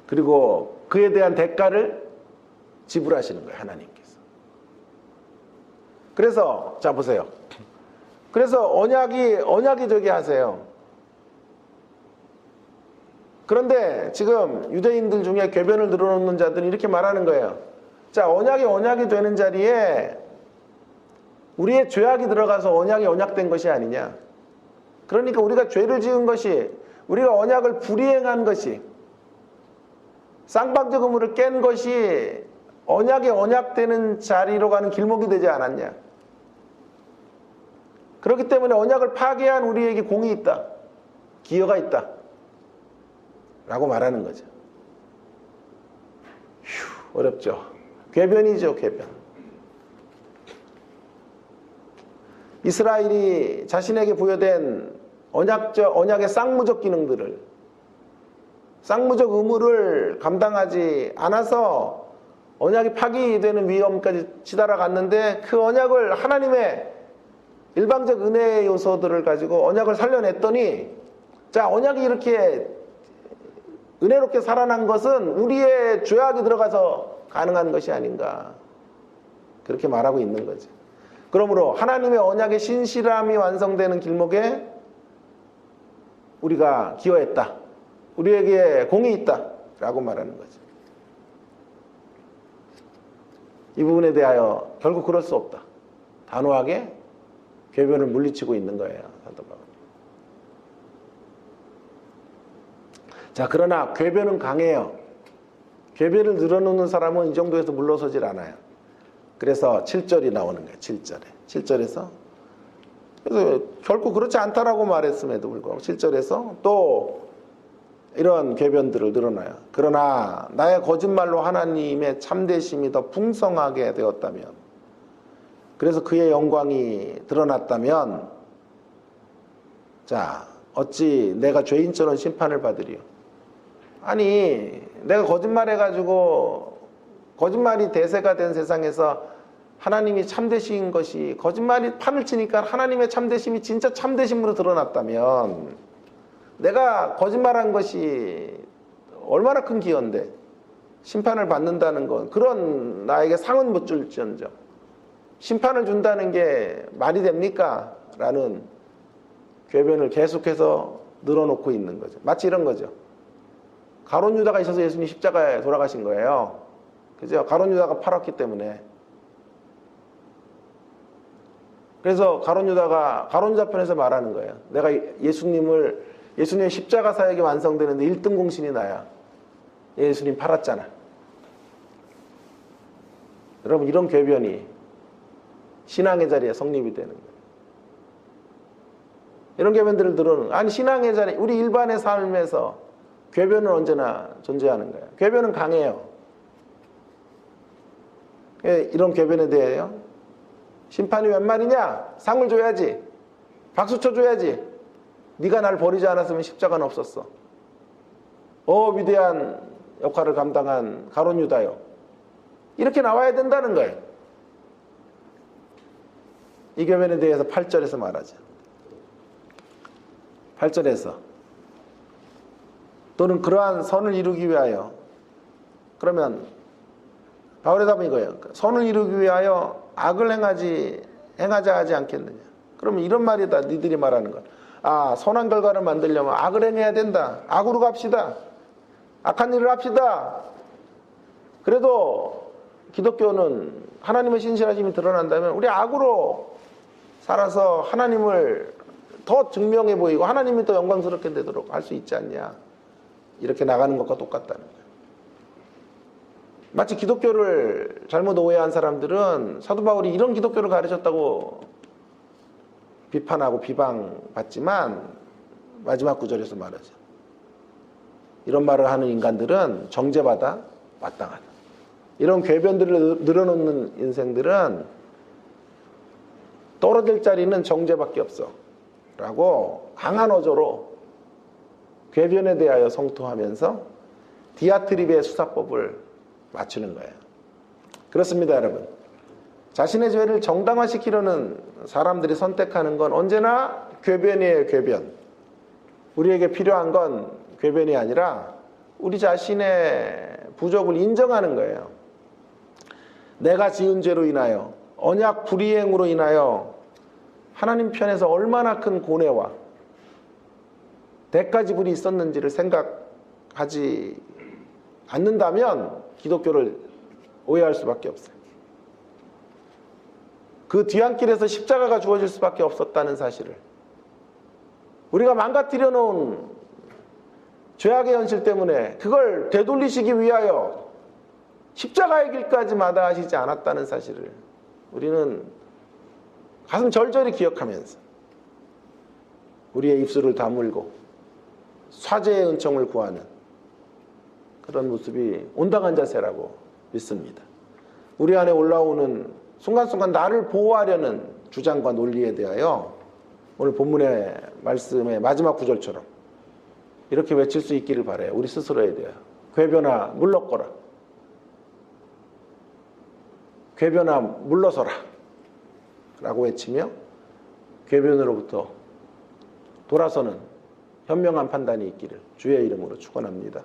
그리고 그에 대한 대가를 지불하시는 거예요, 하나님께서. 그래서 자 보세요. 그래서 언약이 되게 하세요. 그런데 지금 유대인들 중에 궤변을 늘어놓는 자들은 이렇게 말하는 거예요. 자, 언약이 되는 자리에 우리의 죄악이 들어가서 언약이 언약된 것이 아니냐. 그러니까 우리가 죄를 지은 것이, 우리가 언약을 불이행한 것이, 쌍방적 의무를 깬 것이 언약이 언약되는 자리로 가는 길목이 되지 않았냐. 그렇기 때문에 언약을 파괴한 우리에게 공이 있다, 기여가 있다 라고 말하는 거죠. 휴, 어렵죠. 궤변이죠, 궤변. 이스라엘이 자신에게 부여된 언약의 쌍무적 기능들을, 쌍무적 의무를 감당하지 않아서 언약이 파기되는 위험까지 치달아갔는데 그 언약을 하나님의 일방적 은혜의 요소들을 가지고 언약을 살려냈더니, 자, 언약이 이렇게 은혜롭게 살아난 것은 우리의 죄악이 들어가서 가능한 것이 아닌가, 그렇게 말하고 있는 거죠. 그러므로 하나님의 언약의 신실함이 완성되는 길목에 우리가 기여했다 우리에게 공이 있다라고 말하는 거죠. 이 부분에 대하여 결국 그럴 수 없다. 단호하게 궤변을 물리치고 있는 거예요. 사도 바울. 자, 그러나 궤변은 강해요. 궤변을 늘어놓는 사람은 이 정도에서 물러서질 않아요. 그래서 7절이 나오는 거예요. 7절에. 7절에서 그래서 결코 그렇지 않다라고 말했음에도 불구하고 7절에서 또 이런 궤변들을 늘어놔요. 그러나 나의 거짓말로 하나님의 참되심이 더 풍성하게 되었다면, 그래서 그의 영광이 드러났다면, 자, 어찌 내가 죄인처럼 심판을 받으리요? 아니, 내가 거짓말해가지고 거짓말이 대세가 된 세상에서 하나님이 참되신 것이, 거짓말이 판을 치니까 하나님의 참되심이 진짜 참되심으로 드러났다면, 내가 거짓말한 것이 얼마나 큰 기여인데 심판을 받는다는 건, 그런 나에게 상은 못 줄지언정 심판을 준다는 게 말이 됩니까? 라는 궤변을 계속해서 늘어놓고 있는 거죠. 마치 이런 거죠. 가룟 유다가 있어서 예수님이 십자가에 돌아가신 거예요. 그죠? 가룟 유다가 팔았기 때문에. 그래서 가룟 유다가 가룟 유다 편에서 말하는 거예요. 내가 예수님의 십자가 사역이 완성되는데 1등 공신이 나야. 예수님 팔았잖아. 여러분, 이런 궤변이 신앙의 자리에 성립이 되는 거예요. 이런 궤변들을 늘어놓는, 아니, 신앙의 자리, 우리 일반의 삶에서 궤변은 언제나 존재하는 거예요. 궤변은 강해요. 이런 궤변에 대해요. 심판이 웬 말이냐? 상을 줘야지. 박수 쳐줘야지. 네가 날 버리지 않았으면 십자가는 없었어. 위대한 역할을 감당한 가룟 유다요. 이렇게 나와야 된다는 거예요. 이 궤변에 대해서 8절에서 말하죠. 8절에서 또는 그러한 선을 이루기 위하여, 그러면 바울의 답은 이거예요. 선을 이루기 위하여 악을 행하자 하지 않겠느냐. 그러면 이런 말이다. 니들이 말하는 것. 선한 결과를 만들려면 악을 행해야 된다. 악으로 갑시다. 악한 일을 합시다. 그래도 기독교는 하나님의 신실하심이 드러난다면 우리 악으로 살아서 하나님을 더 증명해 보이고 하나님이 더 영광스럽게 되도록 할 수 있지 않냐. 이렇게 나가는 것과 똑같다는 거예요. 마치 기독교를 잘못 오해한 사람들은 사도 바울이 이런 기독교를 가르쳤다고 비판하고 비방받지만 마지막 구절에서 말하죠. 이런 말을 하는 인간들은 정죄받아 마땅하다. 이런 궤변들을 늘어놓는 인생들은 떨어질 자리는 정죄밖에 없어 라고 강한 어조로 궤변에 대하여 성토하면서 디아트립의 수사법을 맞추는 거예요. 그렇습니다, 여러분. 자신의 죄를 정당화시키려는 사람들이 선택하는 건 언제나 궤변이에요, 궤변. 우리에게 필요한 건 궤변이 아니라 우리 자신의 부족을 인정하는 거예요. 내가 지은 죄로 인하여, 언약 불이행으로 인하여 하나님 편에서 얼마나 큰 고뇌와 대가지불이 있었는지를 생각하지 않는다면 기독교를 오해할 수밖에 없어요. 그 뒤안길에서 십자가가 주어질 수밖에 없었다는 사실을, 우리가 망가뜨려 놓은 죄악의 현실 때문에 그걸 되돌리시기 위하여 십자가의 길까지 마다하시지 않았다는 사실을 우리는 가슴 절절히 기억하면서 우리의 입술을 다물고 사죄의 은총을 구하는 그런 모습이 온당한 자세라고 믿습니다. 우리 안에 올라오는 순간순간 나를 보호하려는 주장과 논리에 대하여 오늘 본문의 말씀의 마지막 구절처럼 이렇게 외칠 수 있기를 바라요. 우리 스스로에 대하여. 궤변아 물러거라. 궤변아 물러서라 라고 외치며 궤변으로부터 돌아서는 현명한 판단이 있기를 주의 이름으로 축원합니다.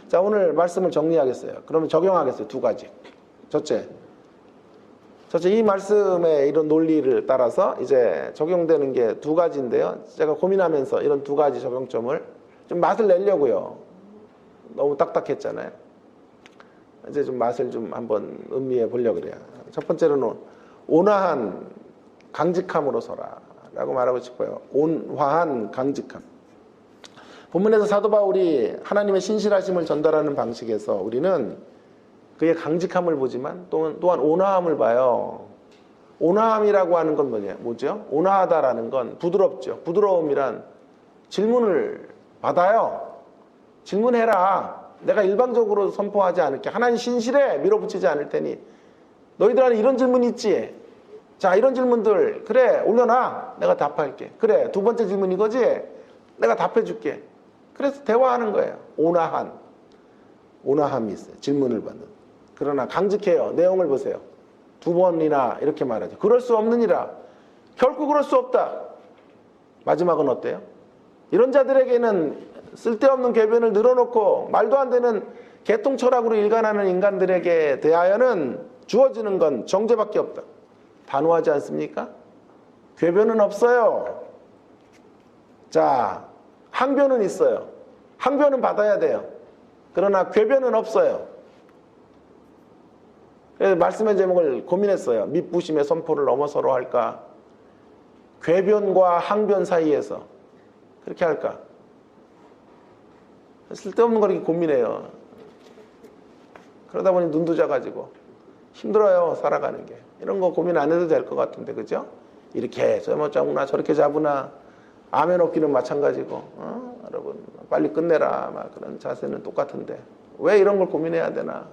자, 오늘 말씀을 정리하겠어요. 그러면 적용하겠어요. 두 가지. 첫째, 이 말씀의 이런 논리를 따라서 이제 적용되는 게 두 가지인데요. 제가 고민하면서 이런 두 가지 적용점을 좀 맛을 내려고요. 너무 딱딱했잖아요. 이제 좀 맛을 좀 한번 음미해 보려고 그래요. 첫 번째로는 온화한 강직함으로 서라 라고 말하고 싶어요. 온화한 강직함. 본문에서 사도 바울이 하나님의 신실하심을 전달하는 방식에서 우리는 그의 강직함을 보지만 또한 온화함을 봐요. 온화함이라고 하는 건 뭐죠? 온화하다라는 건 부드럽죠. 부드러움이란 질문을 받아요. 질문해라. 내가 일방적으로 선포하지 않을게. 하나님 신실해. 밀어붙이지 않을 테니. 너희들 안에 이런 질문 있지? 자, 이런 질문들 그래 올려놔. 내가 답할게. 그래, 두 번째 질문 이거지? 내가 답해줄게. 그래서 대화하는 거예요. 온화함이 있어요. 질문을 받는. 그러나 강직해요. 내용을 보세요. 두 번이나 이렇게 말하죠. 그럴 수 없느니라. 결코 그럴 수 없다. 마지막은 어때요? 이런 자들에게는 쓸데없는 궤변을 늘어놓고 말도 안 되는 개통 철학으로 일관하는 인간들에게 대하여는 주어지는 건 정죄밖에 없다. 단호하지 않습니까? 궤변은 없어요. 자, 항변은 있어요. 항변은 받아야 돼요. 그러나 궤변은 없어요. 그래서 말씀의 제목을 고민했어요. 밑부심의 선포를 넘어서로 할까? 궤변과 항변 사이에서 그렇게 할까? 쓸데없는 걸 이렇게 고민해요. 그러다 보니 눈도 작아지고 힘들어요. 살아가는 게. 이런 거 고민 안 해도 될 것 같은데, 그죠? 이렇게 잡으나 저렇게 잡으나 아멘 없기는 마찬가지고, 여러분 빨리 끝내라 막 그런 자세는 똑같은데 왜 이런 걸 고민해야 되나?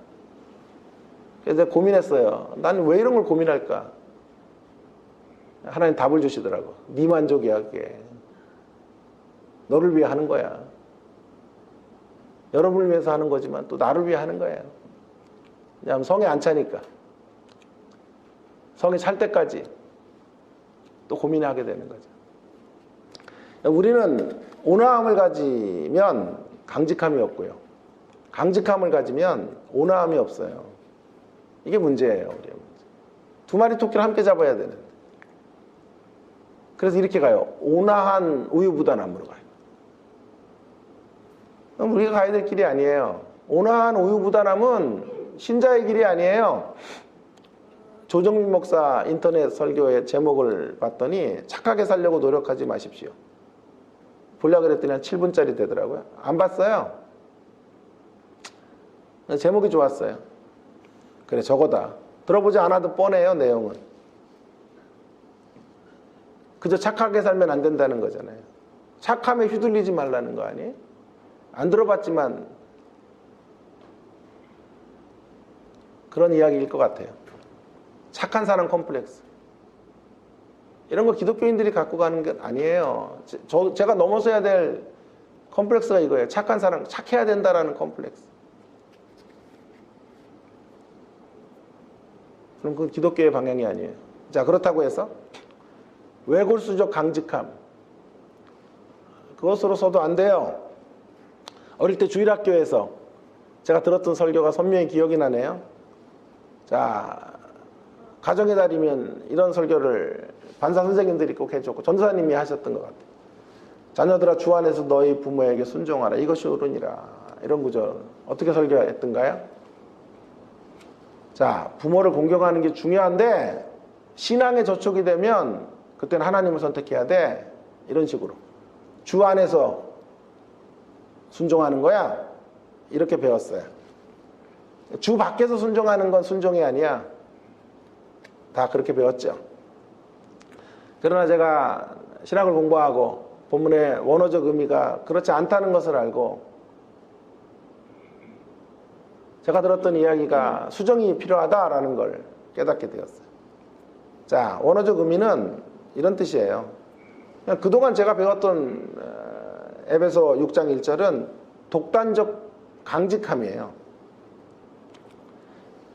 그래서 내가 고민했어요. 난 왜 이런 걸 고민할까? 하나님 답을 주시더라고. 네 만족이야 그게. 너를 위해 하는 거야. 여러분을 위해서 하는 거지만 또 나를 위해 하는 거예요. 왜냐하면 성에 안 차니까. 성에 찰 때까지 또 고민하게 되는 거죠. 우리는 온화함을 가지면 강직함이 없고요. 강직함을 가지면 온화함이 없어요. 이게 문제예요. 우리의 문제. 두 마리 토끼를 함께 잡아야 되는데. 그래서 이렇게 가요. 온화한 우유부단함으로 가요. 우리가 가야 될 길이 아니에요. 온화한 우유부단함은 신자의 길이 아니에요. 조정민 목사 인터넷 설교의 제목을 봤더니 착하게 살려고 노력하지 마십시오. 보려고 그랬더니 한 7분짜리 되더라고요. 안 봤어요. 제목이 좋았어요. 그래, 저거다. 들어보지 않아도 뻔해요, 내용은. 그저 착하게 살면 안 된다는 거잖아요. 착함에 휘둘리지 말라는 거 아니에요? 안 들어봤지만 그런 이야기일 것 같아요. 착한 사람 컴플렉스. 이런 거 기독교인들이 갖고 가는 게 아니에요. 제가 넘어서야 될 컴플렉스가 이거예요. 착한 사람, 착해야 된다라는 컴플렉스. 그럼 그건 기독교의 방향이 아니에요. 자, 그렇다고 해서 외골수적 강직함. 그것으로서도 안 돼요. 어릴 때 주일학교에서 제가 들었던 설교가 선명히 기억이 나네요. 자, 가정의 달이면 이런 설교를 반사 선생님들이 꼭 해줬고 전도사님이 하셨던 것 같아요. 자녀들아 주 안에서 너희 부모에게 순종하라. 이것이 옳으니라. 이런 구절 어떻게 설교했던가요? 자, 부모를 공경하는 게 중요한데 신앙의 저촉이 되면 그때는 하나님을 선택해야 돼. 이런 식으로. 주 안에서 순종하는 거야. 이렇게 배웠어요. 주 밖에서 순종하는 건 순종이 아니야. 다 그렇게 배웠죠. 그러나 제가 신학을 공부하고 본문의 원어적 의미가 그렇지 않다는 것을 알고 제가 들었던 이야기가 수정이 필요하다라는 걸 깨닫게 되었어요. 자, 원어적 의미는 이런 뜻이에요. 그냥 그동안 제가 배웠던 에베소 6장 1절은 독단적 강직함이에요.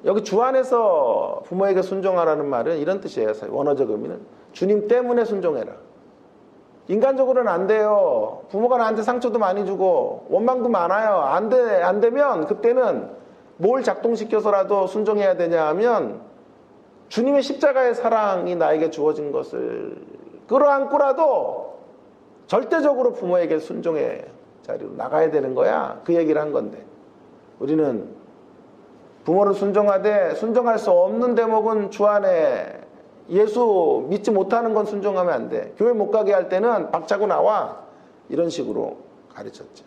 여기 주 안에서 부모에게 순종하라는 말은 이런 뜻이에요. 원어적 의미는 주님 때문에 순종해라. 인간적으로는 안 돼요. 부모가 나한테 상처도 많이 주고 원망도 많아요. 안 되면 그때는 뭘 작동시켜서라도 순종해야 되냐 하면 주님의 십자가의 사랑이 나에게 주어진 것을 끌어안고라도 절대적으로 부모에게 순종의 자리로 나가야 되는 거야. 그 얘기를 한 건데. 우리는 부모를 순종하되 순종할 수 없는 대목은 주 안에 예수 믿지 못하는 건 순종하면 안 돼. 교회 못 가게 할 때는 박차고 나와. 이런 식으로 가르쳤죠.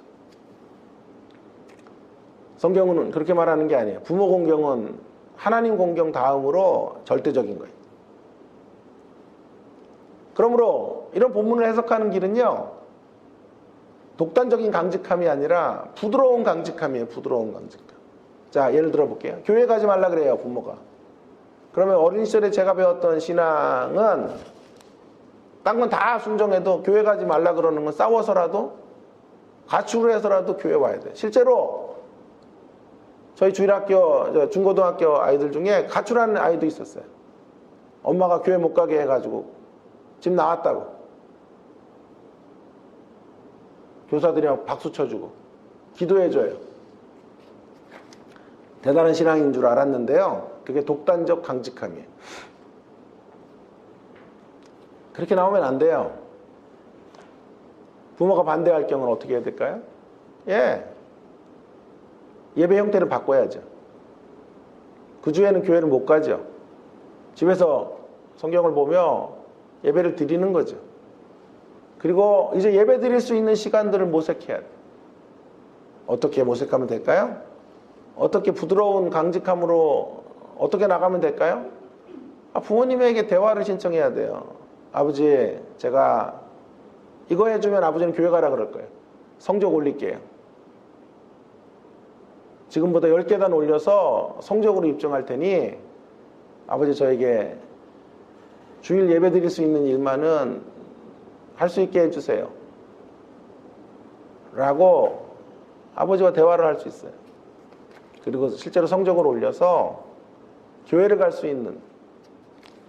성경은 그렇게 말하는 게 아니에요. 부모 공경은 하나님 공경 다음으로 절대적인 거예요. 그러므로 이런 본문을 해석하는 길은요, 독단적인 강직함이 아니라 부드러운 강직함이에요. 부드러운 강직함. 자, 예를 들어 볼게요. 교회 가지 말라 그래요, 부모가. 그러면 어린 시절에 제가 배웠던 신앙은 딴 건 다 순종해도 교회 가지 말라 그러는 건 싸워서라도 가출을 해서라도 교회 와야 돼. 실제로 저희 주일학교, 중고등학교 아이들 중에 가출하는 아이도 있었어요. 엄마가 교회 못 가게 해가지고 집 나왔다고. 교사들이랑 박수 쳐주고 기도해줘요. 대단한 신앙인 줄 알았는데요. 그게 독단적 강직함이에요. 그렇게 나오면 안 돼요. 부모가 반대할 경우는 어떻게 해야 될까요? 예배 형태를 바꿔야죠. 그 주에는 교회를 못 가죠. 집에서 성경을 보며 예배를 드리는 거죠. 그리고 이제 예배 드릴 수 있는 시간들을 모색해야 돼요. 어떻게 모색하면 될까요? 어떻게 부드러운 강직함으로 어떻게 나가면 될까요? 부모님에게 대화를 신청해야 돼요. 아버지, 제가 이거 해주면 아버지는 교회 가라 그럴 거예요. 성적 올릴게요. 지금보다 10계단 올려서 성적으로 입증할 테니 아버지 저에게 주일 예배 드릴 수 있는 일만은 할 수 있게 해주세요. 라고 아버지와 대화를 할 수 있어요. 그리고 실제로 성적을 올려서 교회를 갈 수 있는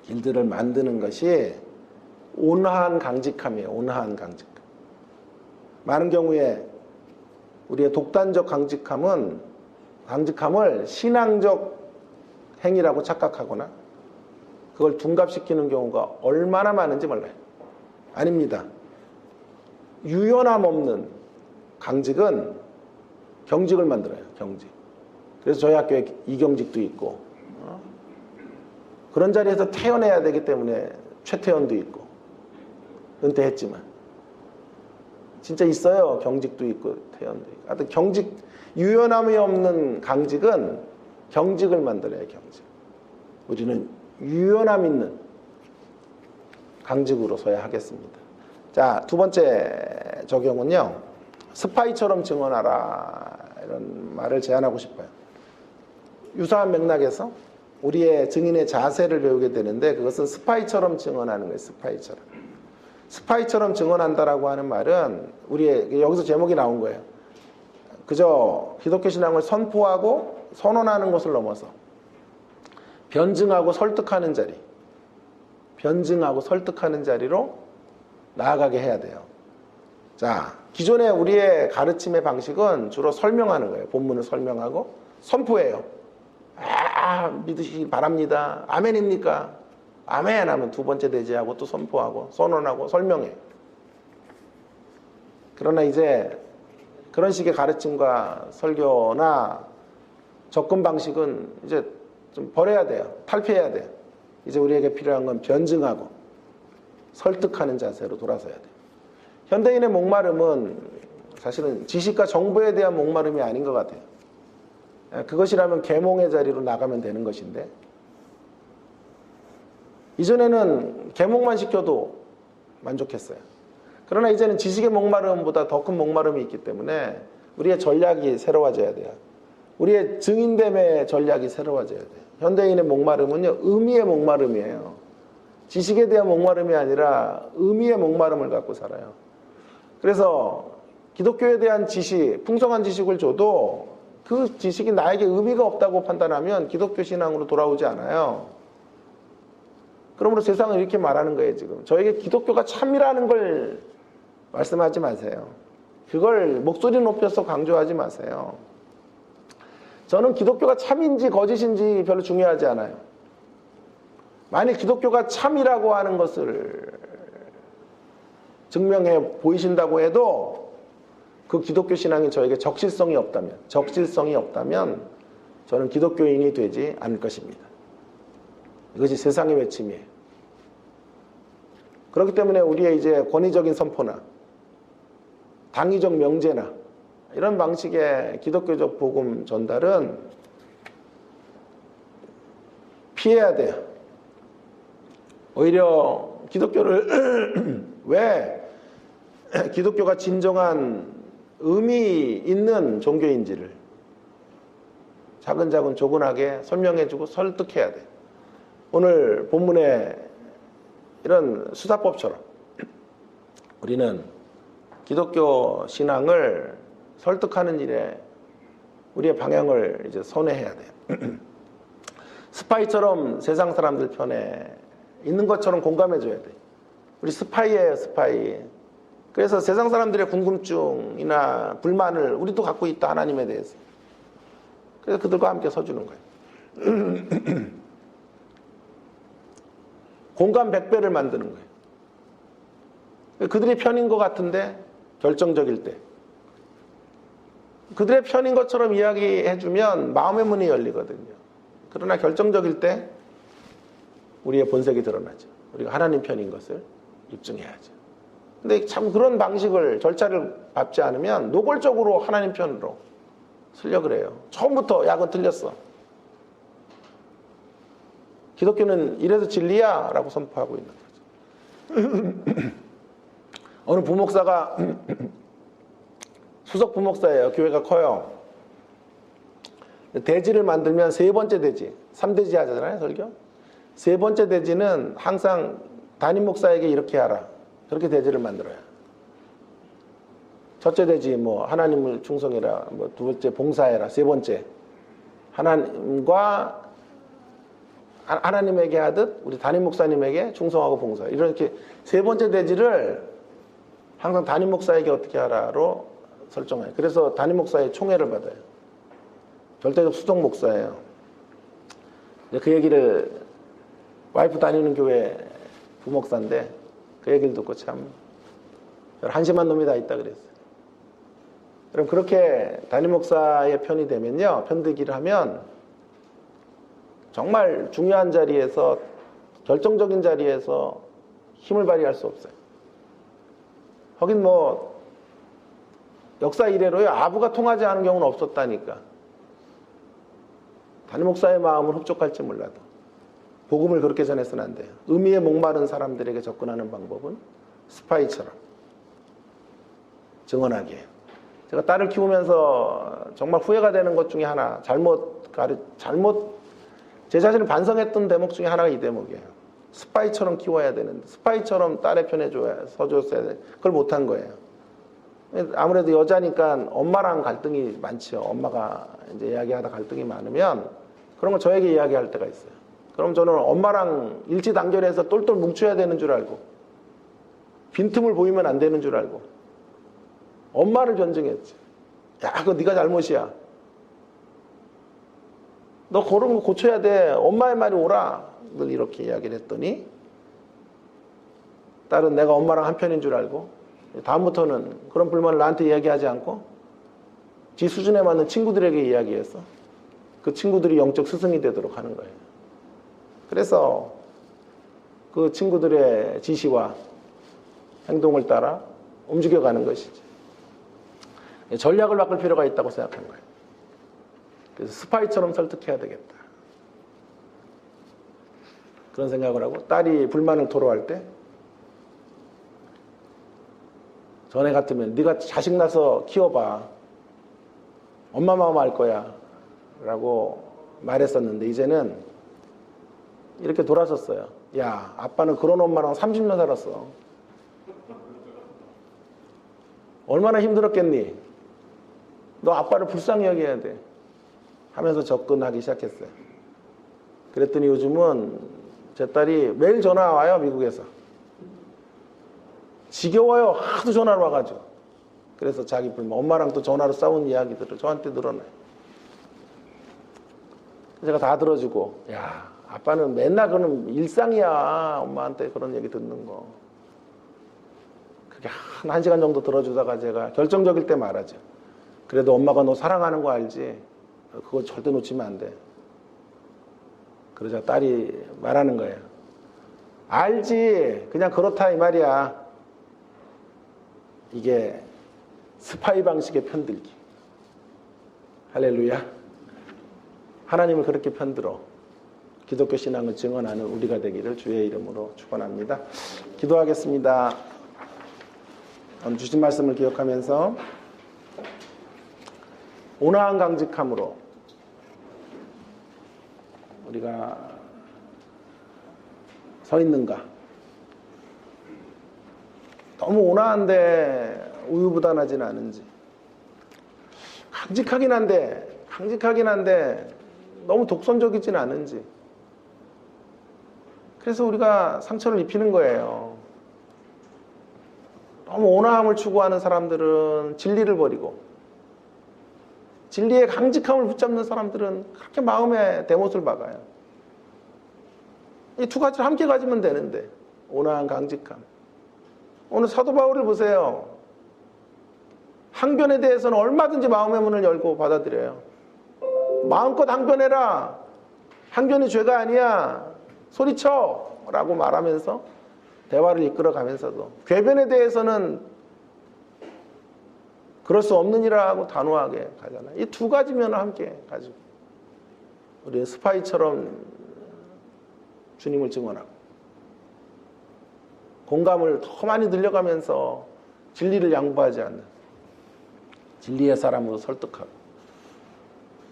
길들을 만드는 것이 온화한 강직함이에요. 온화한 강직함. 많은 경우에 우리의 독단적 강직함을 신앙적 행위라고 착각하거나 그걸 둔갑시키는 경우가 얼마나 많은지 몰라요. 아닙니다. 유연함 없는 강직은 경직을 만들어요. 경직. 그래서 저희 학교에 이경직도 있고 그런 자리에서 태어나야 되기 때문에 최태원도 있고 은퇴했지만 진짜 있어요. 경직도 있고 태연도 있고. 하여튼 경직, 유연함이 없는 강직은 경직을 만들어요. 경직. 우리는 유연함 있는 강직으로 서야 하겠습니다. 자, 두 번째 적용은요, 스파이처럼 증언하라, 이런 말을 제안하고 싶어요. 유사한 맥락에서 우리의 증인의 자세를 배우게 되는데 그것은 스파이처럼 증언하는 거예요. 스파이처럼 증언한다라고 하는 말은 우리의 여기서 제목이 나온 거예요. 그저 기독교 신앙을 선포하고 선언하는 것을 넘어서 변증하고 설득하는 자리로 나아가게 해야 돼요. 자, 기존의 우리의 가르침의 방식은 주로 설명하는 거예요. 본문을 설명하고 선포해요. 믿으시기 바랍니다. 아멘입니까? 아멘 하면 두 번째 대지하고 또 선포하고 선언하고 설명해. 그러나 이제 그런 식의 가르침과 설교나 접근 방식은 이제 좀 버려야 돼요. 탈피해야 돼요. 이제 우리에게 필요한 건 변증하고 설득하는 자세로 돌아서야 돼요. 현대인의 목마름은 사실은 지식과 정보에 대한 목마름이 아닌 것 같아요. 그것이라면 계몽의 자리로 나가면 되는 것인데 이전에는 계몽만 시켜도 만족했어요. 그러나 이제는 지식의 목마름보다 더 큰 목마름이 있기 때문에 우리의 전략이 새로워져야 돼요. 우리의 증인됨의 전략이 새로워져야 돼요. 현대인의 목마름은요, 의미의 목마름이에요. 지식에 대한 목마름이 아니라 의미의 목마름을 갖고 살아요. 그래서 기독교에 대한 지식, 풍성한 지식을 줘도 그 지식이 나에게 의미가 없다고 판단하면 기독교 신앙으로 돌아오지 않아요. 그러므로 세상은 이렇게 말하는 거예요, 지금. 저에게 기독교가 참이라는 걸 말씀하지 마세요. 그걸 목소리 높여서 강조하지 마세요. 저는 기독교가 참인지 거짓인지 별로 중요하지 않아요. 만일 기독교가 참이라고 하는 것을 증명해 보이신다고 해도 그 기독교 신앙이 저에게 적실성이 없다면 저는 기독교인이 되지 않을 것입니다. 이것이 세상의 외침이에요. 그렇기 때문에 우리의 이제 권위적인 선포나 당위적 명제나 이런 방식의 기독교적 복음 전달은 피해야 돼요. 오히려 기독교를 왜 기독교가 진정한 의미 있는 종교인지를 차근차근 조근하게 설명해주고 설득해야 돼. 오늘 본문에 이런 수사법처럼 우리는 기독교 신앙을 설득하는 일에 우리의 방향을 이제 선회해야 돼요. 스파이처럼 세상 사람들 편에 있는 것처럼 공감해줘야 돼. 우리 스파이예요, 스파이. 그래서 세상 사람들의 궁금증이나 불만을 우리도 갖고 있다, 하나님에 대해서. 그래서 그들과 함께 서주는 거예요. 공감 100배를 만드는 거예요. 그들의 편인 것 같은데 결정적일 때 그들의 편인 것처럼 이야기해주면 마음의 문이 열리거든요. 그러나 결정적일 때 우리의 본색이 드러나죠. 우리가 하나님 편인 것을 입증해야죠. 근데 참 그런 방식을, 절차를 밟지 않으면 노골적으로 하나님 편으로 쓰려 그래요. 처음부터 야, 그건 틀렸어. 기독교는 이래서 진리야 라고 선포하고 있는 거죠. 어느 부목사가 수석 부목사예요. 교회가 커요. 대지를 만들면 세 번째 대지, 3대지 하잖아요, 설교. 세 번째 대지는 항상 담임 목사에게 이렇게 하라, 저렇게 대지를 만들어요. 첫째 대지 뭐 하나님을 충성해라, 뭐 두 번째 봉사해라, 세 번째 하나님에게 하듯 우리 담임 목사님에게 충성하고 봉사, 이렇게 세 번째 대지를 항상 담임 목사에게 어떻게 하라로 설정해요. 그래서 담임 목사의 총애를 받아요. 절대적 수석 목사예요. 그 얘기를, 와이프 다니는 교회 부목사인데 그 얘기를 듣고 참 한심한 놈이 다 있다 그랬어요. 그럼 그렇게 담임 목사의 편이 되면요, 편들기를 하면 정말 중요한 자리에서, 결정적인 자리에서 힘을 발휘할 수 없어요. 거긴 뭐 역사 이래로요, 아부가 통하지 않은 경우는 없었다니까. 담임 목사의 마음을 흡족할지 몰라도 복음을 그렇게 전해서는 안 돼요. 의미에 목마른 사람들에게 접근하는 방법은 스파이처럼 증언하게 해요. 제가 딸을 키우면서 정말 후회가 되는 것 중에 하나, 제 자신을 반성했던 대목 중에 하나가 이 대목이에요. 스파이처럼 키워야 되는데, 스파이처럼 딸의 편에 서줬어야 돼. 그걸 못한 거예요. 아무래도 여자니까 엄마랑 갈등이 많죠. 엄마가 이제 이야기하다 갈등이 많으면 그런 걸 저에게 이야기할 때가 있어요. 그럼 저는 엄마랑 일치 단결해서 똘똘 뭉쳐야 되는 줄 알고, 빈틈을 보이면 안 되는 줄 알고 엄마를 변증했지. 야, 그거 네가 잘못이야. 너 그런 거 고쳐야 돼. 엄마의 말이 옳아. 늘 이렇게 이야기를 했더니 딸은 내가 엄마랑 한편인 줄 알고 다음부터는 그런 불만을 나한테 이야기하지 않고 지 수준에 맞는 친구들에게 이야기해서 그 친구들이 영적 스승이 되도록 하는 거예요. 그래서 그 친구들의 지시와 행동을 따라 움직여가는 것이지. 전략을 바꿀 필요가 있다고 생각한 거예요. 그래서 스파이처럼 설득해야 되겠다. 그런 생각을 하고, 딸이 불만을 토로할 때 전에 같으면 네가 자식 낳아서 키워봐. 엄마 마음 알 거야. 라고 말했었는데 이제는 이렇게 돌아섰어요. 야, 아빠는 그런 엄마랑 30년 살았어. 얼마나 힘들었겠니? 너 아빠를 불쌍히 여겨야 돼. 하면서 접근하기 시작했어요. 그랬더니 요즘은 제 딸이 매일 전화 와요, 미국에서. 지겨워요. 하도 전화를 와가지고. 그래서 자기 불만, 엄마랑 또 전화로 싸운 이야기들을 저한테 늘어나요. 제가 다 들어주고, 야, 아빠는 맨날 그런 일상이야. 엄마한테 그런 얘기 듣는 거. 이렇게 한 시간 정도 들어주다가 제가 결정적일 때 말하죠. 그래도 엄마가 너 사랑하는 거 알지? 그거 절대 놓치면 안 돼. 그러자 딸이 말하는 거예요. 알지. 그냥 그렇다 이 말이야. 이게 스파이 방식의 편들기. 할렐루야. 하나님을 그렇게 편들어 기독교 신앙을 증언하는 우리가 되기를 주의 이름으로 축원합니다. 기도하겠습니다. 오늘 주신 말씀을 기억하면서 온화한 강직함으로 우리가 서 있는가? 너무 온화한데 우유부단하지는 않은지, 강직하긴 한데 너무 독선적이진 않은지. 그래서 우리가 상처를 입히는 거예요. 너무 온화함을 추구하는 사람들은 진리를 버리고, 진리의 강직함을 붙잡는 사람들은 그렇게 마음에 대못을 박아요. 이 두 가지를 함께 가지면 되는데, 온화한 강직함. 오늘 사도 바울을 보세요. 항변에 대해서는 얼마든지 마음의 문을 열고 받아들여요. 마음껏 항변해라. 항변이 죄가 아니야. 소리쳐! 라고 말하면서 대화를 이끌어가면서도, 궤변에 대해서는 그럴 수 없느니라 하고 단호하게 가잖아요. 이 두 가지면 함께 가지고 우리는 스파이처럼 주님을 증언하고, 공감을 더 많이 늘려가면서 진리를 양보하지 않는 진리의 사람으로 설득하고,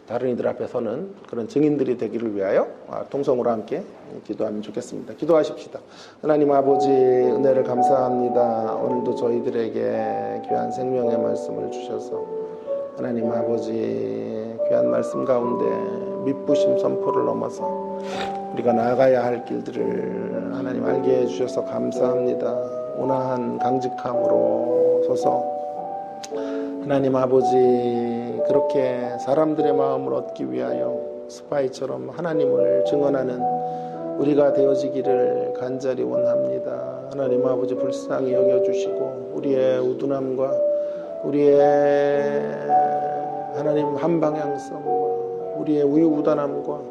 다른 이들 앞에 서는 그런 증인들이 되기를 위하여 통성으로 함께 기도하면 좋겠습니다. 기도하십시다. 하나님 아버지, 은혜를 감사합니다. 오늘도 저희들에게 귀한 생명의 말씀을 주셔서 하나님 아버지, 귀한 말씀 가운데 밑부심 선포를 넘어서 우리가 나아가야 할 길들을 하나님 알게 해주셔서 감사합니다. 온화한 강직함으로 서서 하나님 아버지, 그렇게 사람들의 마음을 얻기 위하여 스파이처럼 하나님을 증언하는 우리가 되어지기를 간절히 원합니다. 하나님 아버지, 불쌍히 여겨주시고 우리의 우둔함과 우리의 하나님 한방향성과 우리의 우유부단함과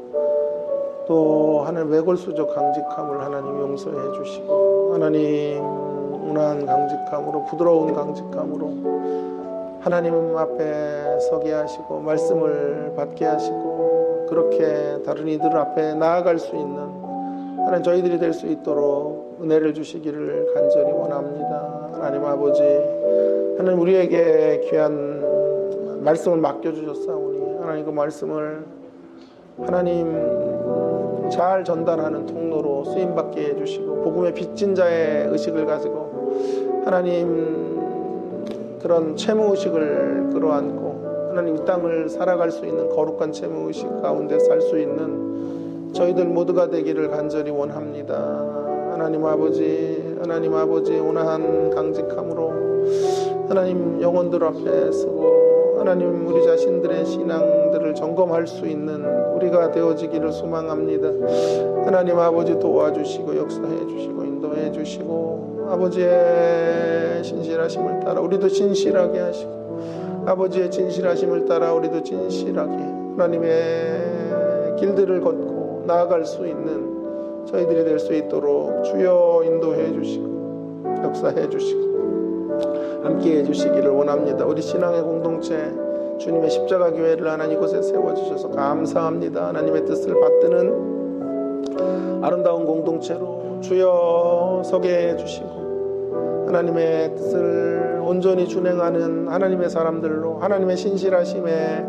또 하나님 외골수적 강직함을 하나님 용서해 주시고, 하나님 온화한 강직함으로, 부드러운 강직함으로 하나님 앞에 서게 하시고 말씀을 받게 하시고, 그렇게 다른 이들 앞에 나아갈 수 있는 하나님 저희들이 될 수 있도록 은혜를 주시기를 간절히 원합니다. 하나님 아버지, 하나님 우리에게 귀한 말씀을 맡겨주셨사오니 하나님 그 말씀을 하나님 잘 전달하는 통로로 쓰임받게 해주시고, 복음의 빚진 자의 의식을 가지고 하나님 그런 채무의식을 끌어안고 하나님 이 땅을 살아갈 수 있는 거룩한 채무의식 가운데 살 수 있는 저희들 모두가 되기를 간절히 원합니다. 하나님 아버지, 온화한 강직함으로 하나님 영혼들 앞에 서고 하나님 우리 자신들의 신앙들을 점검할 수 있는 우리가 되어지기를 소망합니다. 하나님 아버지, 도와주시고 역사해 주시고 인도해 주시고, 아버지의 신실하심을 따라 우리도 진실하게 하시고, 아버지의 진실하심을 따라 우리도 진실하게 하나님의 길들을 걷고 나아갈 수 있는 저희들이 될 수 있도록 주여 인도해 주시고 역사해 주시고 함께 해주시기를 원합니다. 우리 신앙의 공동체 주님의 십자가 교회를 하나님 이곳에 세워주셔서 감사합니다. 하나님의 뜻을 받드는 아름다운 공동체로 주여 서게 해주시고, 하나님의 뜻을 온전히 준행하는 하나님의 사람들로 하나님의 신실하심의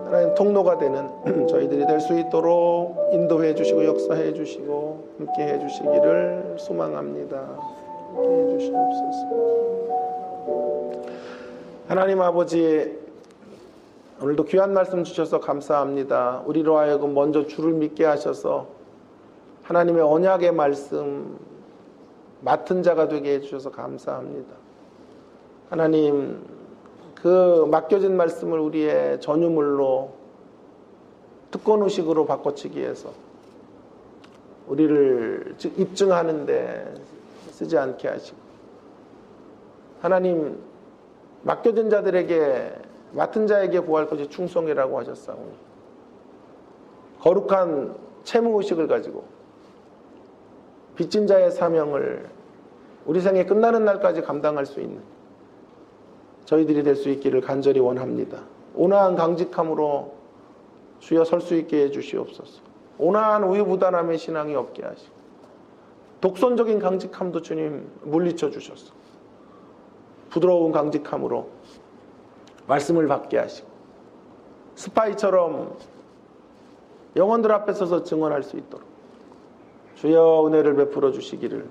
하나님 통로가 되는 저희들이 될 수 있도록 인도해 주시고 역사해 주시고 함께 해 주시기를 소망합니다. 함께 해 주시옵소서. 하나님 아버지, 오늘도 귀한 말씀 주셔서 감사합니다. 우리로 하여금 먼저 주를 믿게 하셔서 하나님의 언약의 말씀 맡은 자가 되게 해주셔서 감사합니다. 하나님, 그 맡겨진 말씀을 우리의 전유물로 특권의식으로 바꿔치기 위해서 우리를 입증하는 데 쓰지 않게 하시고, 하나님 맡겨진 자들에게 맡은 자에게 구할 것이 충성이라고 하셨사오니 거룩한 채무의식을 가지고 빚진 자의 사명을 우리 생에 끝나는 날까지 감당할 수 있는 저희들이 될 수 있기를 간절히 원합니다. 온화한 강직함으로 주여 설 수 있게 해주시옵소서. 온화한 우유부단함의 신앙이 없게 하시고 독선적인 강직함도 주님 물리쳐 주셨소. 부드러운 강직함으로 말씀을 받게 하시고 스파이처럼 영혼들 앞에 서서 증언할 수 있도록 주여 은혜를 베풀어 주시기를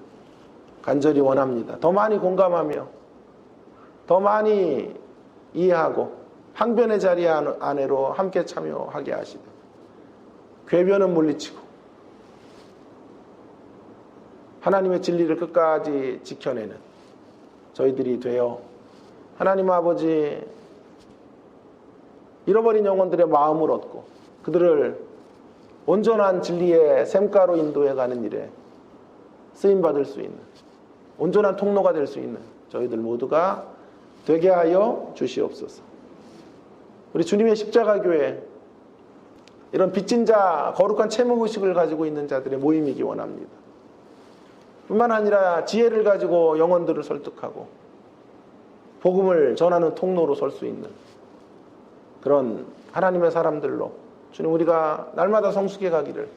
간절히 원합니다. 더 많이 공감하며 더 많이 이해하고 항변의 자리 안에로 함께 참여하게 하시되 궤변은 물리치고 하나님의 진리를 끝까지 지켜내는 저희들이 되어 하나님 아버지 잃어버린 영혼들의 마음을 얻고 그들을 온전한 진리의 샘가로 인도해가는 일에 쓰임받을 수 있는 온전한 통로가 될 수 있는 저희들 모두가 되게 하여 주시옵소서. 우리 주님의 십자가교회 이런 빚진 자 거룩한 채무의식을 가지고 있는 자들의 모임이기 원합니다. 뿐만 아니라 지혜를 가지고 영혼들을 설득하고 복음을 전하는 통로로 설 수 있는 그런 하나님의 사람들로 주님 우리가 날마다 성숙해 가기를